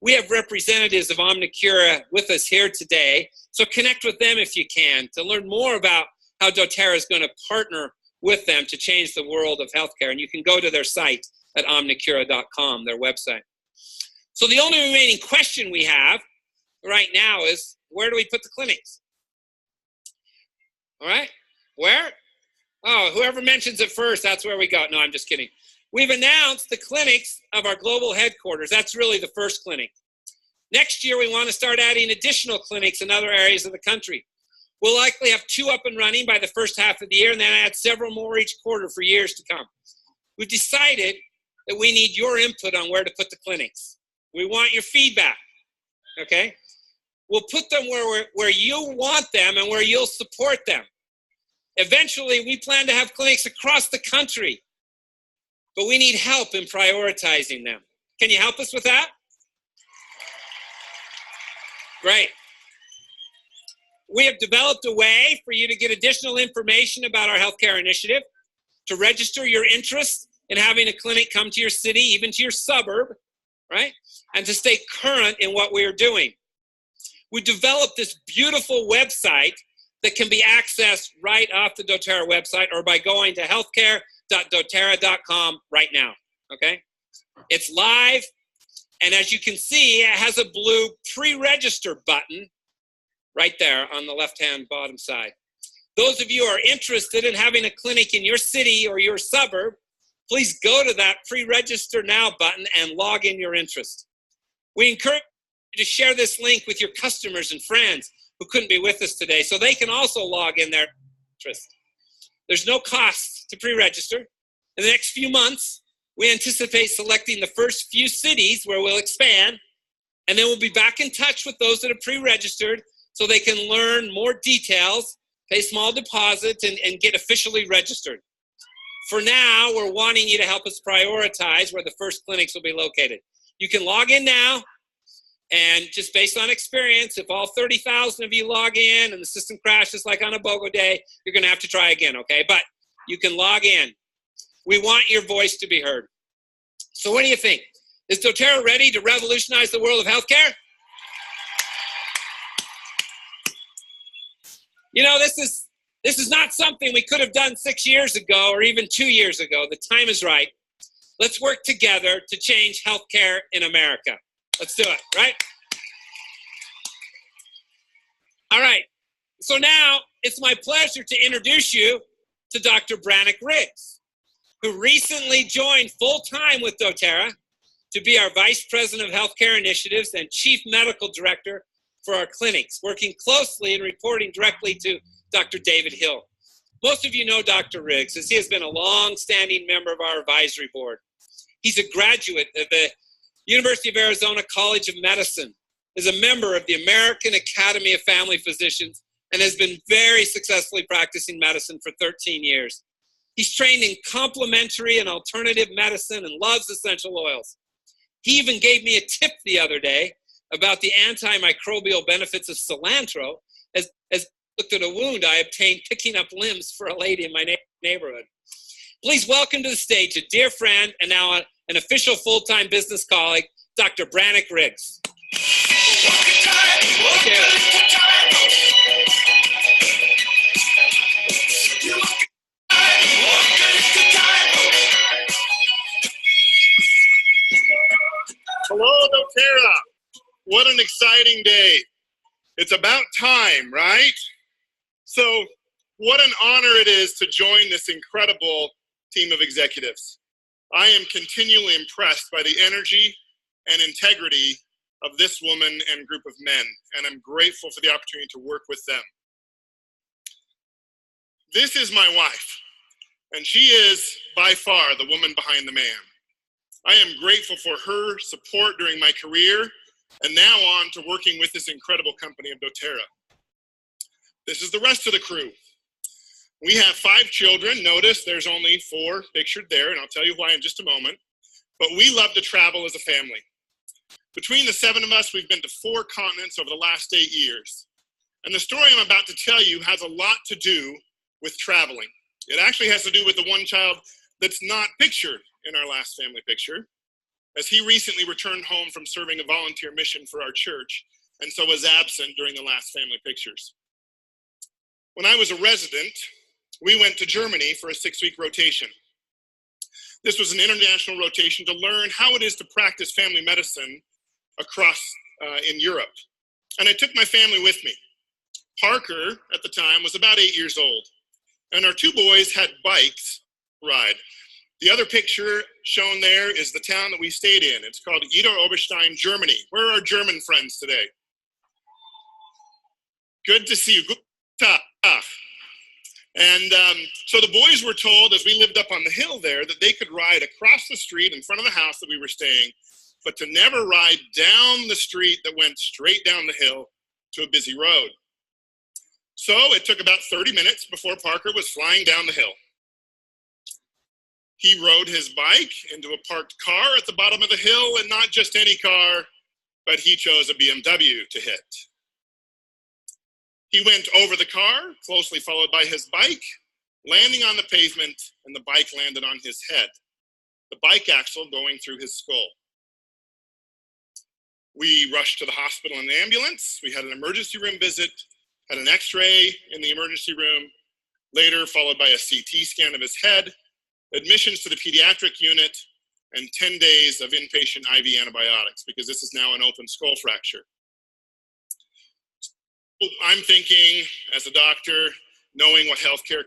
We have representatives of Omnicura with us here today, so connect with them if you can to learn more about how doTERRA is going to partner with them to change the world of healthcare. And you can go to their site at omnicura.com, their website. So the only remaining question we have right now is, where do we put the clinics? All right, where? Oh, whoever mentions it first, that's where we go. No, I'm just kidding. We've announced the clinics of our global headquarters. That's really the first clinic. Next year, we want to start adding additional clinics in other areas of the country. We'll likely have 2 up and running by the first half of the year and then add several more each quarter for years to come. We've decided that we need your input on where to put the clinics. We want your feedback, okay? We'll put them where you want them and where you'll support them. Eventually, we plan to have clinics across the country, but we need help in prioritizing them. Can you help us with that? Great. We have developed a way for you to get additional information about our healthcare initiative, to register your interest in having a clinic come to your city, even to your suburb, right? And to stay current in what we are doing. We developed this beautiful website that can be accessed right off the doTERRA website or by going to healthcare.doterra.com right now, okay? It's live, and as you can see, it has a blue pre-register button right there on the left-hand bottom side. Those of you who are interested in having a clinic in your city or your suburb, please go to that pre-register now button and log in your interest. We encourage you to share this link with your customers and friends who couldn't be with us today so they can also log in their interest. There's no cost to pre-register. In the next few months, we anticipate selecting the first few cities where we'll expand, and then we'll be back in touch with those that are pre-registered so they can learn more details, pay small deposits, and get officially registered. For now, we're wanting you to help us prioritize where the first clinics will be located. You can log in now, and just based on experience, if all 30,000 of you log in and the system crashes like on a BOGO day, you're going to have to try again, okay? But you can log in. We want your voice to be heard. So what do you think? Is doTERRA ready to revolutionize the world of healthcare? You know, this is not something we could have done 6 years ago or even 2 years ago. The time is right. Let's work together to change healthcare in America. Let's do it, right? All right. So now it's my pleasure to introduce you to Dr. Brannick Riggs, who recently joined full-time with doTERRA to be our Vice President of Healthcare Initiatives and Chief Medical Director for our clinics, working closely and reporting directly to Dr. David Hill. Most of you know Dr. Riggs, as he has been a long-standing member of our advisory board. He's a graduate of the University of Arizona College of Medicine, is a member of the American Academy of Family Physicians, and has been very successfully practicing medicine for 13 years. He's trained in complementary and alternative medicine and loves essential oils. He even gave me a tip the other day about the antimicrobial benefits of cilantro as I looked at a wound I obtained picking up limbs for a lady in my neighborhood. Please welcome to the stage a dear friend and now an official full-time business colleague, Dr. Brannick Riggs. Hello, doTERRA. What an exciting day. It's about time, right? So, what an honor it is to join this incredible team of executives. I am continually impressed by the energy and integrity of this woman and group of men, and I'm grateful for the opportunity to work with them. This is my wife, and she is by far the woman behind the man. I am grateful for her support during my career and now on to working with this incredible company of doTERRA. This is the rest of the crew. We have 5 children. Notice there's only 4 pictured there, and I'll tell you why in just a moment. But we love to travel as a family. Between the 7 of us, we've been to 4 continents over the last 8 years. And the story I'm about to tell you has a lot to do with traveling. It actually has to do with the one child that's not pictured in our last family picture, as he recently returned home from serving a volunteer mission for our church, and so was absent during the last family pictures. When I was a resident, we went to Germany for a 6-week rotation. This was an international rotation to learn how it is to practice family medicine across in Europe. And I took my family with me. Parker, at the time, was about 8 years old, and our 2 boys had bikes to ride. The other picture shown there is the town that we stayed in. It's called Idar Oberstein, Germany. Where are our German friends today? Good to see you. Good Tag. And so the boys were told, as we lived up on the hill there, that they could ride across the street in front of the house that we were staying, but to never ride down the street that went straight down the hill to a busy road. So it took about 30 minutes before Parker was flying down the hill. He rode his bike into a parked car at the bottom of the hill, and not just any car, but he chose a BMW to hit. He went over the car, closely followed by his bike, landing on the pavement, and the bike landed on his head, the bike axle going through his skull. We rushed to the hospital in an ambulance. We had an emergency room visit, had an x-ray in the emergency room, later followed by a CT scan of his head, admissions to the pediatric unit, and 10 days of inpatient IV antibiotics, because this is now an open skull fracture. I'm thinking, as a doctor, knowing what healthcare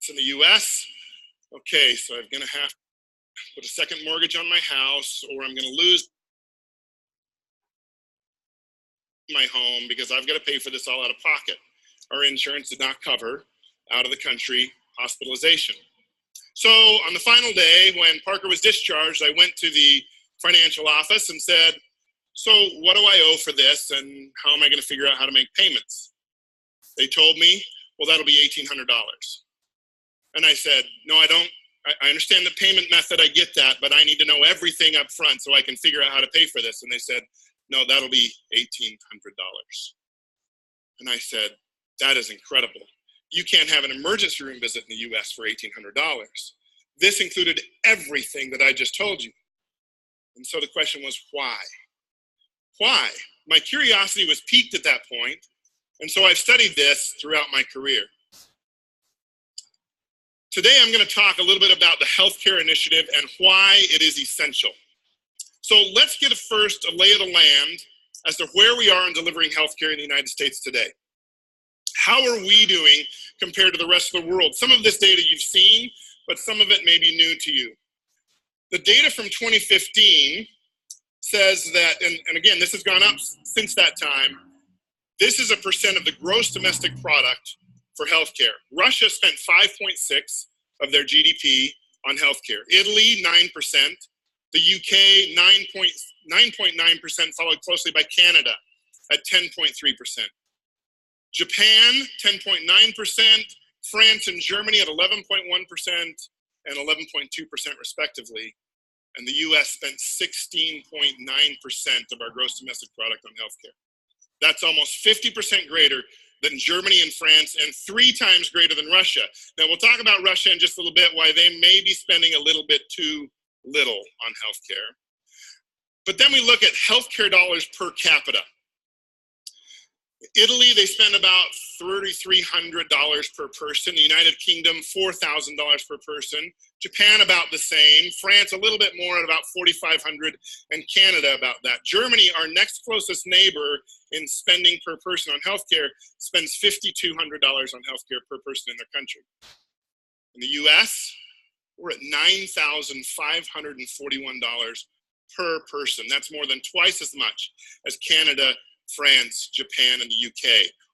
is in the US, okay, so I'm gonna have to put a second mortgage on my house, or I'm gonna lose my home because I've gotta pay for this all out of pocket. Our insurance did not cover out of the country hospitalization. So on the final day, when Parker was discharged, I went to the financial office and said, so what do I owe for this, and how am I going to figure out how to make payments? They told me, well, that'll be $1,800. And I said, no, I don't. I understand the payment method, I get that, but I need to know everything up front so I can figure out how to pay for this. And they said, no, that'll be $1,800. And I said, that is incredible. You can't have an emergency room visit in the US for $1,800. This included everything that I just told you. And so the question was, why? Why? My curiosity was piqued at that point, and so I've studied this throughout my career. Today I'm going to talk a little bit about the healthcare initiative and why it is essential. So let's get first a lay of the land as to where we are in delivering healthcare in the United States today. How are we doing compared to the rest of the world? Some of this data you've seen, but some of it may be new to you. The data from 2015 says that, and again, this has gone up since that time, this is a percent of the gross domestic product for healthcare. Russia spent 5.6% of their GDP on healthcare. Italy, 9%. The UK, 9.9%, followed closely by Canada at 10.3%. Japan, 10.9%. France and Germany at 11.1% and 11.2% respectively. And the US spent 16.9% of our gross domestic product on healthcare. That's almost 50% greater than Germany and France, and 3 times greater than Russia. Now, we'll talk about Russia in just a little bit, why they may be spending a little bit too little on healthcare. But then we look at healthcare dollars per capita. Italy, they spend about $3,300 per person. The United Kingdom, $4,000 per person. Japan, about the same. France, a little bit more at about $4,500, and Canada, about that. Germany, our next closest neighbor in spending per person on healthcare, spends $5,200 on healthcare per person in their country. In the US, we're at $9,541 per person. That's more than twice as much as Canada, France, Japan, and the UK.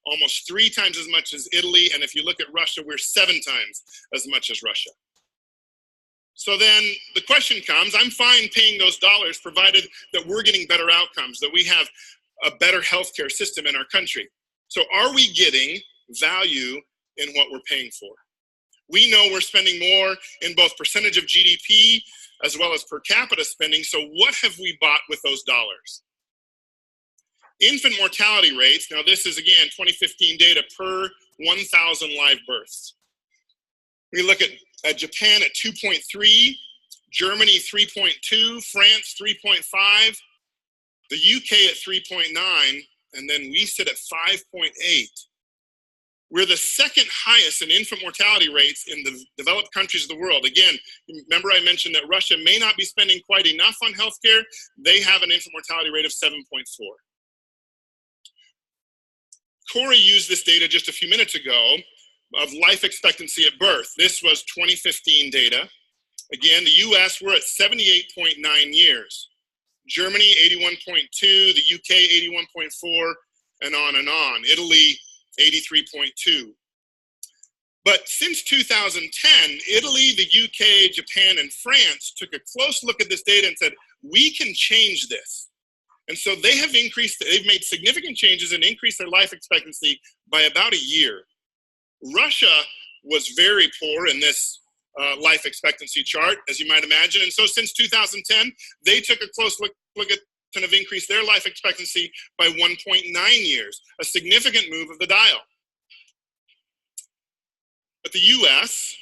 Almost 3 times as much as Italy, and if you look at Russia, we're 7 times as much as Russia. So then the question comes, I'm fine paying those dollars provided that we're getting better outcomes, that we have a better healthcare system in our country. So are we getting value in what we're paying for? We know we're spending more in both percentage of GDP as well as per capita spending, so what have we bought with those dollars? Infant mortality rates, now this is again 2015 data per 1,000 live births. We look at Japan at 2.3, Germany 3.2, France 3.5, the UK at 3.9, and then we sit at 5.8. We're the second highest in infant mortality rates in the developed countries of the world. Again, remember I mentioned that Russia may not be spending quite enough on healthcare. They have an infant mortality rate of 7.4. Corey used this data just a few minutes ago of life expectancy at birth. This was 2015 data. Again, the US, we're at 78.9 years. Germany, 81.2, the UK, 81.4, and on and on. Italy, 83.2. But since 2010, Italy, the UK, Japan, and France took a close look at this data and said, we can change this. And so they have increased, they've made significant changes and increased their life expectancy by about a year. Russia was very poor in this life expectancy chart, as you might imagine. And so since 2010, they took a close look at kind of increased their life expectancy by 1.9 years, a significant move of the dial. But the US,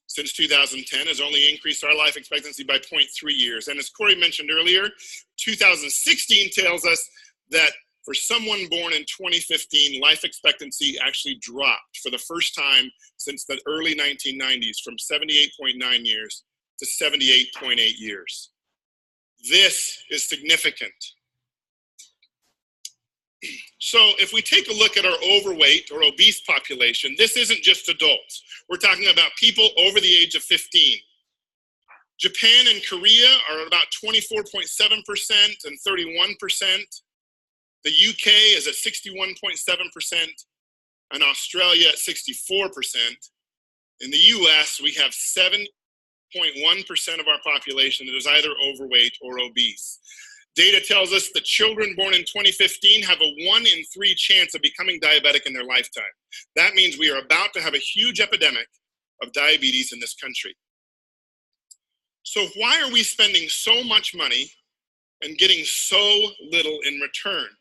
since 2010, has only increased our life expectancy by 0.3 years. And as Corey mentioned earlier, 2016 tells us that for someone born in 2015, life expectancy actually dropped for the first time since the early 1990s from 78.9 years to 78.8 years. This is significant. So if we take a look at our overweight or obese population, this isn't just adults. We're talking about people over the age of 15. Japan and Korea are about 24.7% and 31%. The UK is at 61.7% and Australia at 64%. In the US, we have 7.1% of our population that is either overweight or obese. Data tells us that children born in 2015 have a 1 in 3 chance of becoming diabetic in their lifetime. That means we are about to have a huge epidemic of diabetes in this country. So why are we spending so much money and getting so little in return?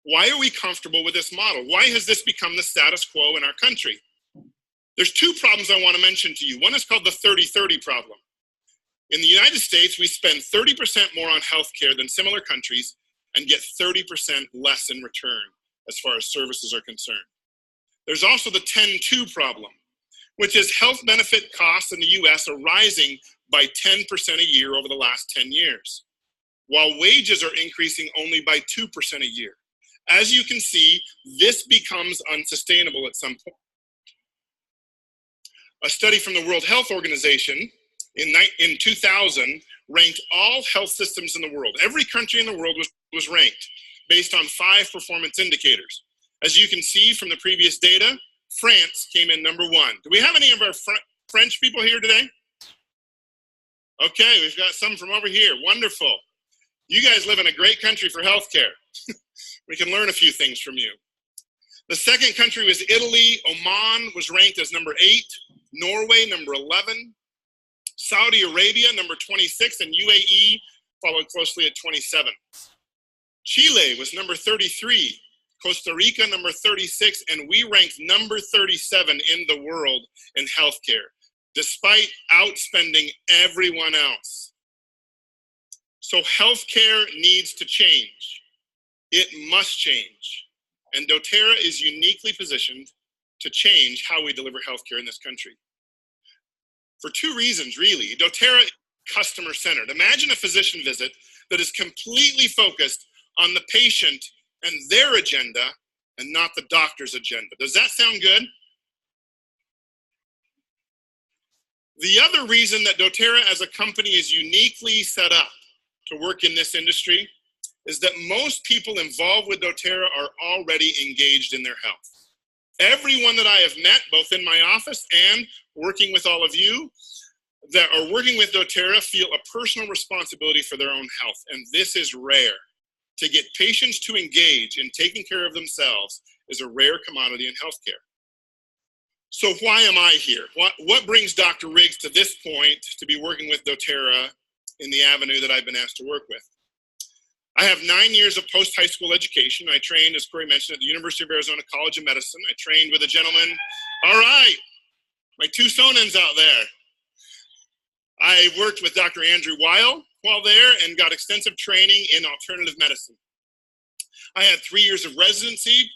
Why are we comfortable with this model? Why has this become the status quo in our country? There's 2 problems I want to mention to you. One is called the 30-30 problem. In the United States, we spend 30% more on healthcare than similar countries and get 30% less in return as far as services are concerned. There's also the 10-2 problem, which is health benefit costs in the US are rising by 10% a year over the last 10 years, while wages are increasing only by 2% a year. As you can see, this becomes unsustainable at some point. A study from the World Health Organization in 2000 ranked all health systems in the world. Every country in the world was ranked based on 5 performance indicators. As you can see from the previous data, France came in number 1. Do we have any of our French people here today? Okay, we've got some from over here. Wonderful. You guys live in a great country for healthcare. We can learn a few things from you. The second country was Italy. Oman was ranked as number 8. Norway, number 11. Saudi Arabia, number 26, and UAE followed closely at 27. Chile was number 33. Costa Rica, number 36, and we ranked number 37 in the world in healthcare, despite outspending everyone else. So healthcare needs to change. It must change. And doTERRA is uniquely positioned to change how we deliver healthcare in this country. For 2 reasons, really. doTERRA is customer-centered. Imagine a physician visit that is completely focused on the patient and their agenda and not the doctor's agenda. Does that sound good? The other reason that doTERRA as a company is uniquely set up to work in this industry is that most people involved with doTERRA are already engaged in their health. Everyone that I have met, both in my office and working with all of you that are working with doTERRA, feel a personal responsibility for their own health. And this is rare. To get patients to engage in taking care of themselves is a rare commodity in healthcare. So why am I here? What brings Dr. Riggs to this point to be working with doTERRA in the avenue that I've been asked to work with? I have 9 years of post-high school education. I trained, as Corey mentioned, at the University of Arizona College of Medicine. I trained with a gentleman. All right, my 2 Sonans out there. I worked with Dr. Andrew Weil while there and got extensive training in alternative medicine. I had 3 years of residency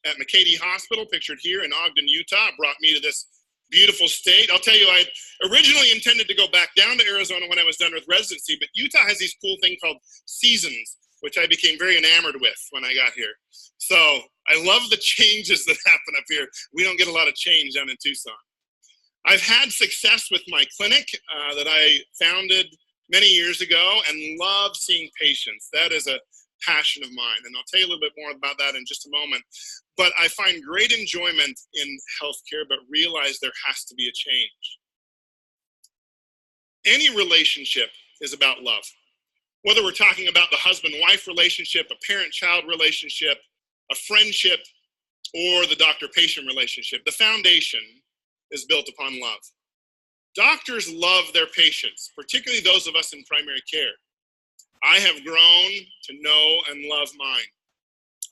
at McCady Hospital, pictured here in Ogden, Utah. It brought me to this beautiful state. I'll tell you, I originally intended to go back down to Arizona when I was done with residency, but Utah has these cool things called seasons, which I became very enamored with when I got here. So I love the changes that happen up here. We don't get a lot of change down in Tucson. I've had success with my clinic that I founded many years ago and love seeing patients. That is a passion of mine. And I'll tell you a little bit more about that in just a moment. But I find great enjoyment in healthcare, but realize there has to be a change. Any relationship is about love. Whether we're talking about the husband-wife relationship, a parent-child relationship, a friendship, or the doctor-patient relationship, the foundation is built upon love. Doctors love their patients, particularly those of us in primary care. I have grown to know and love mine.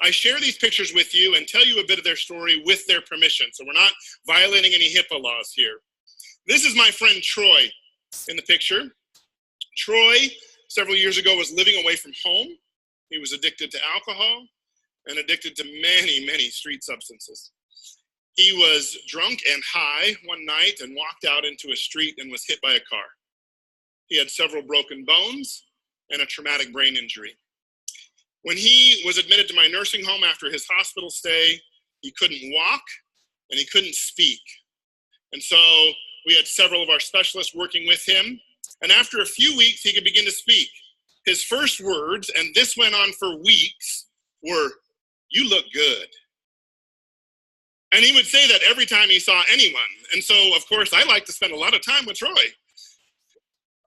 I share these pictures with you and tell you a bit of their story with their permission, so we're not violating any HIPAA laws here. This is my friend Troy in the picture. Troy, several years ago, was living away from home. He was addicted to alcohol and addicted to many, many street substances. He was drunk and high one night and walked out into a street and was hit by a car. He had several broken bones and a traumatic brain injury. When he was admitted to my nursing home after his hospital stay, he couldn't walk and he couldn't speak. And so we had several of our specialists working with him. And after a few weeks, he could begin to speak. His first words, and this went on for weeks, were, "You look good." And he would say that every time he saw anyone. And so, of course, I like to spend a lot of time with Troy.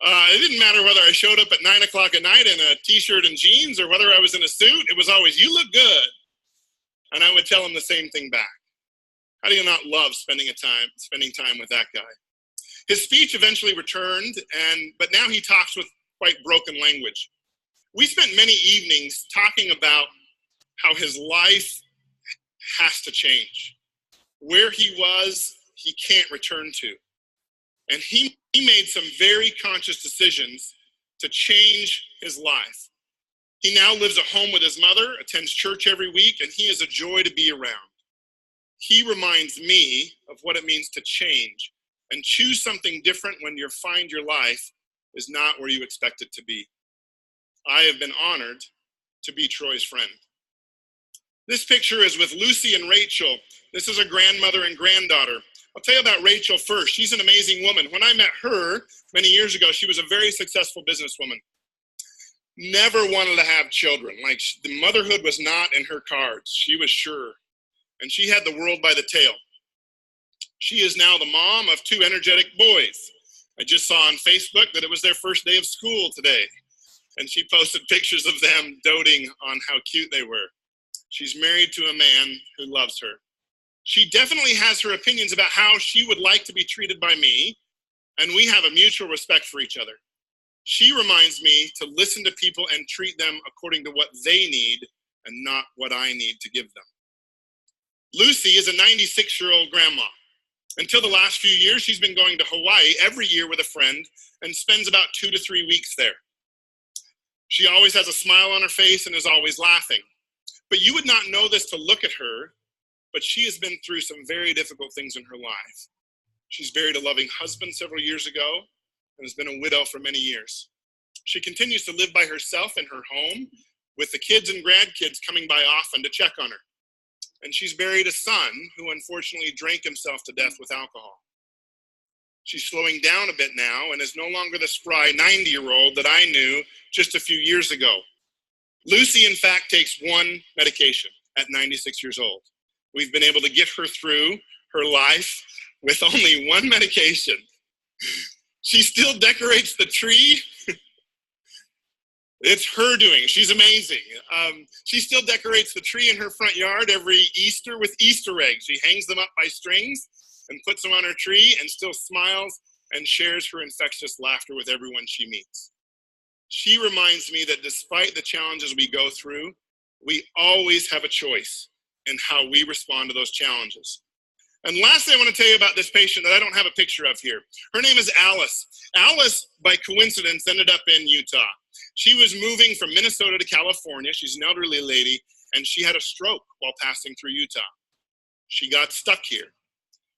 It didn't matter whether I showed up at 9 o'clock at night in a t-shirt and jeans or whether I was in a suit. It was always, "You look good." And I would tell him the same thing back. How do you not love spending time with that guy? His speech eventually returned, but now he talks with quite broken language. We spent many evenings talking about how his life has to change. Where he was, he can't return to. And he made some very conscious decisions to change his life. He now lives at home with his mother, attends church every week, and he is a joy to be around. He reminds me of what it means to change and choose something different when you find your life is not where you expect it to be. I have been honored to be Troy's friend. This picture is with Lucy and Rachel. This is a grandmother and granddaughter. I'll tell you about Rachel first. She's an amazing woman. When I met her many years ago, she was a very successful businesswoman. Never wanted to have children. Like, the motherhood was not in her cards. She was sure. And she had the world by the tail. She is now the mom of 2 energetic boys. I just saw on Facebook that it was their first day of school today. And she posted pictures of them doting on how cute they were. She's married to a man who loves her. She definitely has her opinions about how she would like to be treated by me, and we have a mutual respect for each other. She reminds me to listen to people and treat them according to what they need and not what I need to give them. Lucy is a 96-year-old grandma. Until the last few years, she's been going to Hawaii every year with a friend and spends about 2 to 3 weeks there. She always has a smile on her face and is always laughing. But you would not know this to look at her, but she has been through some very difficult things in her life. She's buried a loving husband several years ago and has been a widow for many years. She continues to live by herself in her home with the kids and grandkids coming by often to check on her. And she's buried a son who unfortunately drank himself to death with alcohol. She's slowing down a bit now and is no longer the spry 90-year-old that I knew just a few years ago. Lucy, in fact, takes one medication at 96 years old. We've been able to get her through her life with only one medication. She still decorates the tree. It's her doing. She's amazing. She still decorates the tree in her front yard every Easter with Easter eggs. She hangs them up by strings and puts them on her tree and still smiles and shares her infectious laughter with everyone she meets. She reminds me that despite the challenges we go through, we always have a choice in how we respond to thing challenges. And lastly, I want to tell you about this patient that I don't have a picture of here. Her name is Alice. Alice, by coincidence, ended up in Utah. She was moving from Minnesota to California. She's an elderly lady, and she had a stroke while passing through Utah. She got stuck here.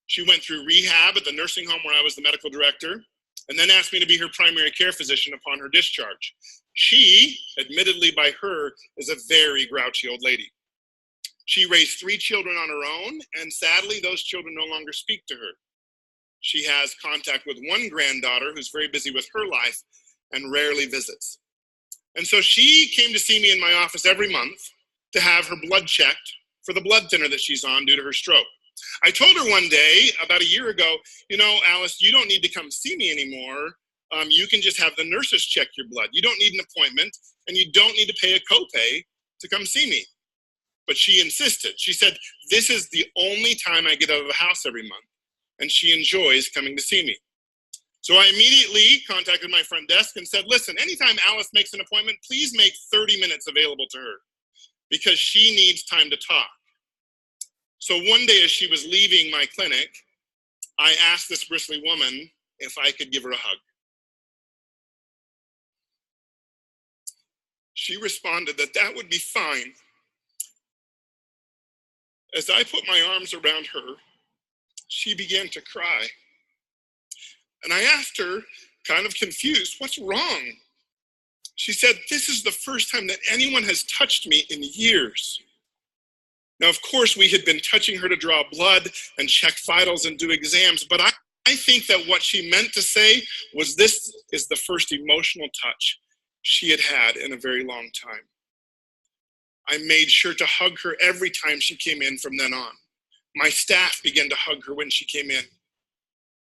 She went through rehab at the nursing home where I was the medical director, and then asked me to be her primary care physician upon her discharge. She, admittedly by her, is a very grouchy old lady. She raised 3 children on her own, and sadly, those children no longer speak to her. She has contact with one granddaughter who's very busy with her life and rarely visits. And so she came to see me in my office every month to have her blood checked for the blood thinner that she's on due to her stroke. I told her one day, about a year ago, you know, Alice, you don't need to come see me anymore. You can just have the nurses check your blood. You don't need an appointment, and you don't need to pay a copay to come see me. But she insisted. She said, this is the only time I get out of the house every month, and she enjoys coming to see me. So I immediately contacted my front desk and said, listen, anytime Alice makes an appointment, please make 30 minutes available to her because she needs time to talk. So one day as she was leaving my clinic, I asked this bristly woman if I could give her a hug. She responded that that would be fine. As I put my arms around her, she began to cry. And I asked her, kind of confused, what's wrong? She said, this is the first time that anyone has touched me in years. Now, of course, we had been touching her to draw blood and check vitals and do exams, but I think that what she meant to say was this is the first emotional touch she had had in a very long time. I made sure to hug her every time she came in from then on. My staff began to hug her when she came in.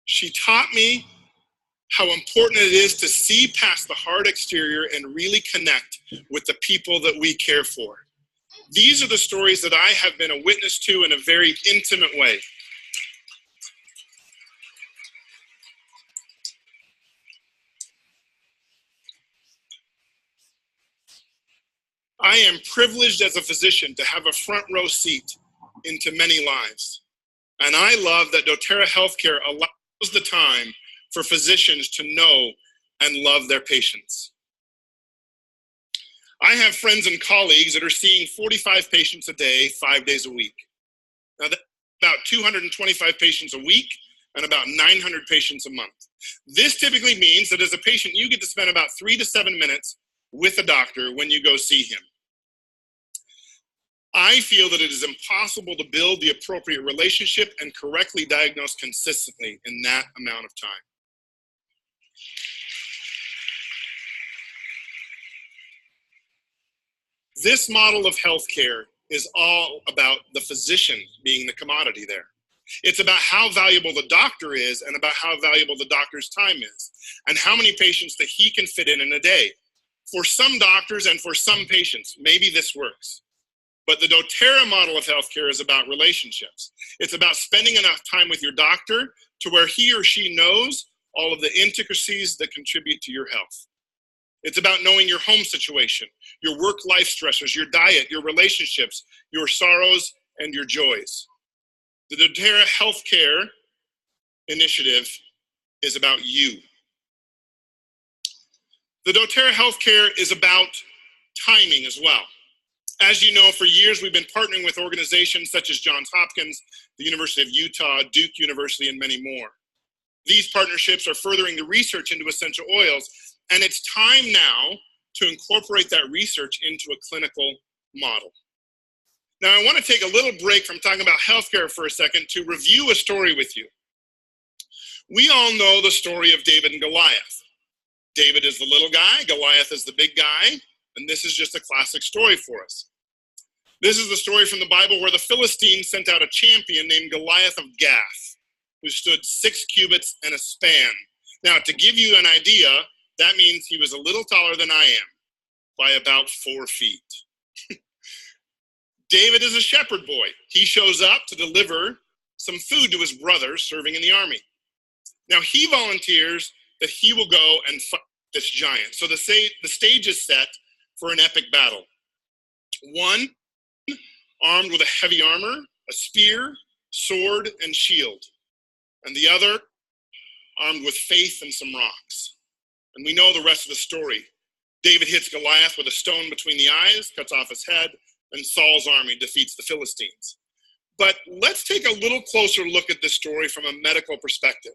She taught me how important it is to see past the hard exterior and really connect with the people that we care for. These are the stories that I have been a witness to in a very intimate way. I am privileged as a physician to have a front row seat into many lives. And I love that doTERRA Healthcare allows the time for physicians to know and love their patients. I have friends and colleagues that are seeing 45 patients a day, 5 days a week. Now that's about 225 patients a week and about 900 patients a month. This typically means that as a patient, you get to spend about 3 to 7 minutes with a doctor when you go see him. I feel that it is impossible to build the appropriate relationship and correctly diagnose consistently in that amount of time. This model of healthcare is all about the physician being the commodity there. It's about how valuable the doctor is and about how valuable the doctor's time is and how many patients that he can fit in a day. For some doctors and for some patients, maybe this works. But the doTERRA model of healthcare is about relationships. It's about spending enough time with your doctor to where he or she knows all of the intricacies that contribute to your health. It's about knowing your home situation, your work-life stressors, your diet, your relationships, your sorrows, and your joys. The doTERRA Healthcare Initiative is about you. The doTERRA Healthcare is about timing as well. As you know, for years we've been partnering with organizations such as Johns Hopkins, the University of Utah, Duke University, and many more. These partnerships are furthering the research into essential oils, and it's time now to incorporate that research into a clinical model. Now, I want to take a little break from talking about healthcare for a second to review a story with you. We all know the story of David and Goliath. David is the little guy, Goliath is the big guy, and this is just a classic story for us. This is the story from the Bible where the Philistines sent out a champion named Goliath of Gath, who stood 6 cubits and a span. Now, to give you an idea, that means he was a little taller than I am, by about 4 feet. David is a shepherd boy. He shows up to deliver some food to his brothers serving in the army. Now, he volunteers that he will go and fight this giant. So the stage is set for an epic battle. One, armed with a heavy armor, a spear, sword, and shield. And the other, armed with faith and some rocks. And we know the rest of the story. David hits Goliath with a stone between the eyes, cuts off his head, and Saul's army defeats the Philistines. But let's take a little closer look at this story from a medical perspective.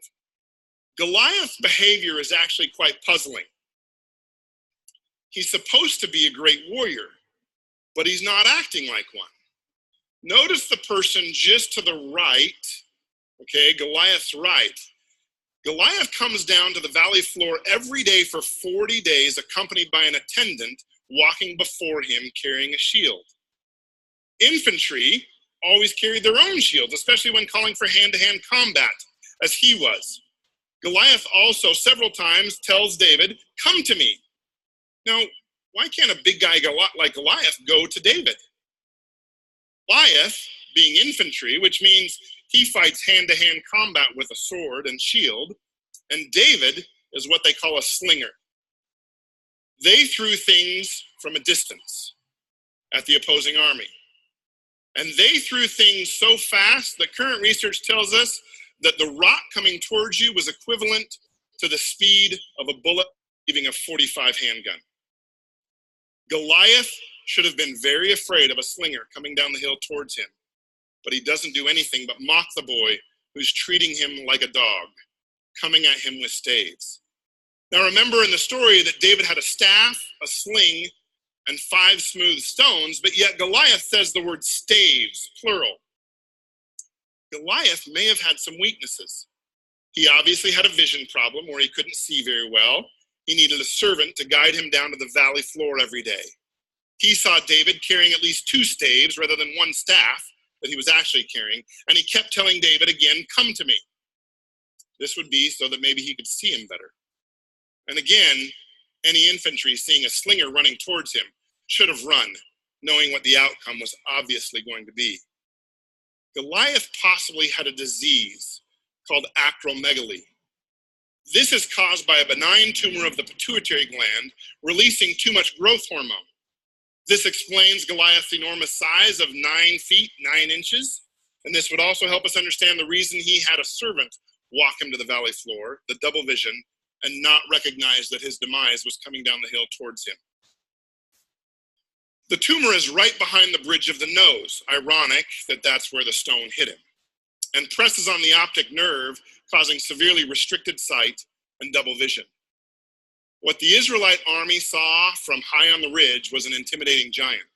Goliath's behavior is actually quite puzzling. He's supposed to be a great warrior, but he's not acting like one. Notice the person just to the right, okay, Goliath's right. Goliath comes down to the valley floor every day for 40 days, accompanied by an attendant walking before him carrying a shield. Infantry always carried their own shields, especially when calling for hand-to-hand combat, as he was. Goliath also several times tells David, "Come to me." Now, why can't a big guy like Goliath go to David? Goliath, being infantry, which means he fights hand-to-hand combat with a sword and shield, and David is what they call a slinger. They threw things from a distance at the opposing army. And they threw things so fast that current research tells us that the rock coming towards you was equivalent to the speed of a bullet leaving a .45 handgun. Goliath should have been very afraid of a slinger coming down the hill towards him, but he doesn't do anything but mock the boy who's treating him like a dog, coming at him with staves. Now remember in the story that David had a staff, a sling, and 5 smooth stones, but yet Goliath says the word staves, plural. Goliath may have had some weaknesses. He obviously had a vision problem where he couldn't see very well. He needed a servant to guide him down to the valley floor every day. He saw David carrying at least 2 staves rather than 1 staff that he was actually carrying, and he kept telling David again, "Come to me." This would be so that maybe he could see him better. And again, any infantry seeing a slinger running towards him should have run, knowing what the outcome was obviously going to be. Goliath possibly had a disease called acromegaly. This is caused by a benign tumor of the pituitary gland releasing too much growth hormone. This explains Goliath's enormous size of 9 feet, 9 inches, and this would also help us understand the reason he had a servant walk him to the valley floor, the double vision, and not recognize that his demise was coming down the hill towards him. The tumor is right behind the bridge of the nose. Ironic that that's where the stone hit him, and presses on the optic nerve, causing severely restricted sight and double vision. What the Israelite army saw from high on the ridge was an intimidating giant.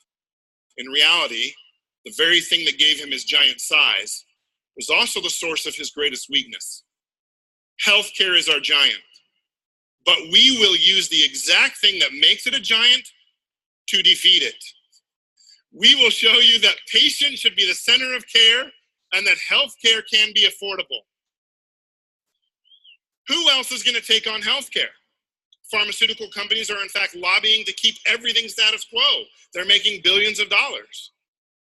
In reality, the very thing that gave him his giant size was also the source of his greatest weakness. Healthcare is our giant, but we will use the exact thing that makes it a giant to defeat it. We will show you that patients should be the center of care and that healthcare can be affordable. Who else is going to take on healthcare? Pharmaceutical companies are in fact lobbying to keep everything status quo. They're making billions of dollars.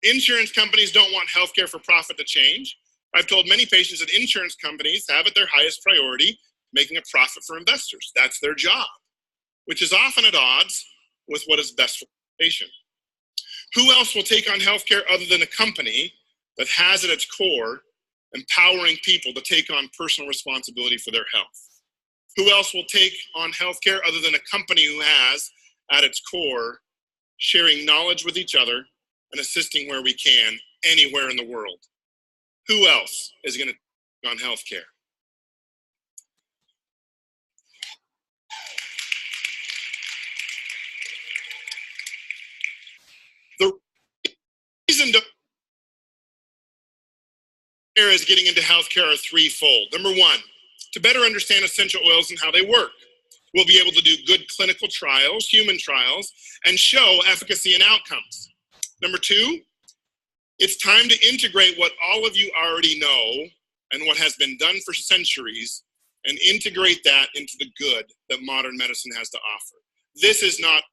Insurance companies don't want healthcare for profit to change. I've told many patients that insurance companies have at their highest priority making a profit for investors. That's their job, which is often at odds with what is best for the patient. Who else will take on healthcare other than a company that has at its core empowering people to take on personal responsibility for their health? Who else will take on healthcare other than a company who has at its core sharing knowledge with each other and assisting where we can anywhere in the world? Who else is going to take on healthcare? The reason doTERRA is getting into healthcare are threefold. Number one, to better understand essential oils and how they work. We'll be able to do good clinical trials, human trials, and show efficacy and outcomes. Number two, it's time to integrate what all of you already know and what has been done for centuries and integrate that into the good that modern medicine has to offer. This is not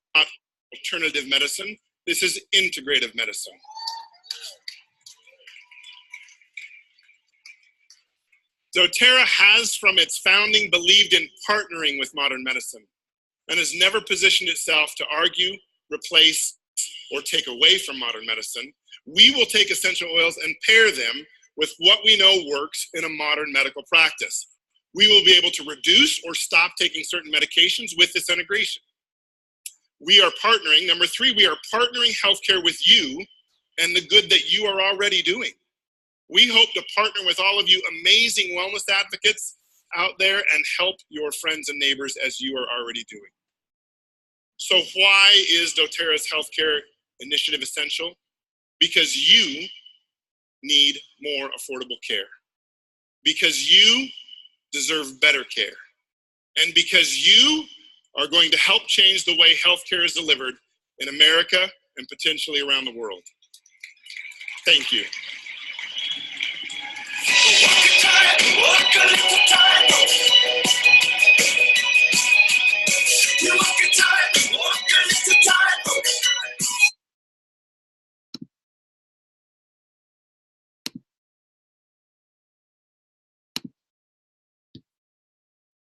alternative medicine. This is integrative medicine. doTERRA has from its founding believed in partnering with modern medicine and has never positioned itself to argue, replace, or take away from modern medicine. We will take essential oils and pair them with what we know works in a modern medical practice. We will be able to reduce or stop taking certain medications with this integration. We are partnering. Number three, we are partnering healthcare with you and the good that you are already doing. We hope to partner with all of you amazing wellness advocates out there and help your friends and neighbors as you are already doing. So why is doTERRA's healthcare initiative essential? Because you need more affordable care. Because you deserve better care. And because you are going to help change the way healthcare is delivered in America and potentially around the world. Thank you. Walk a little time.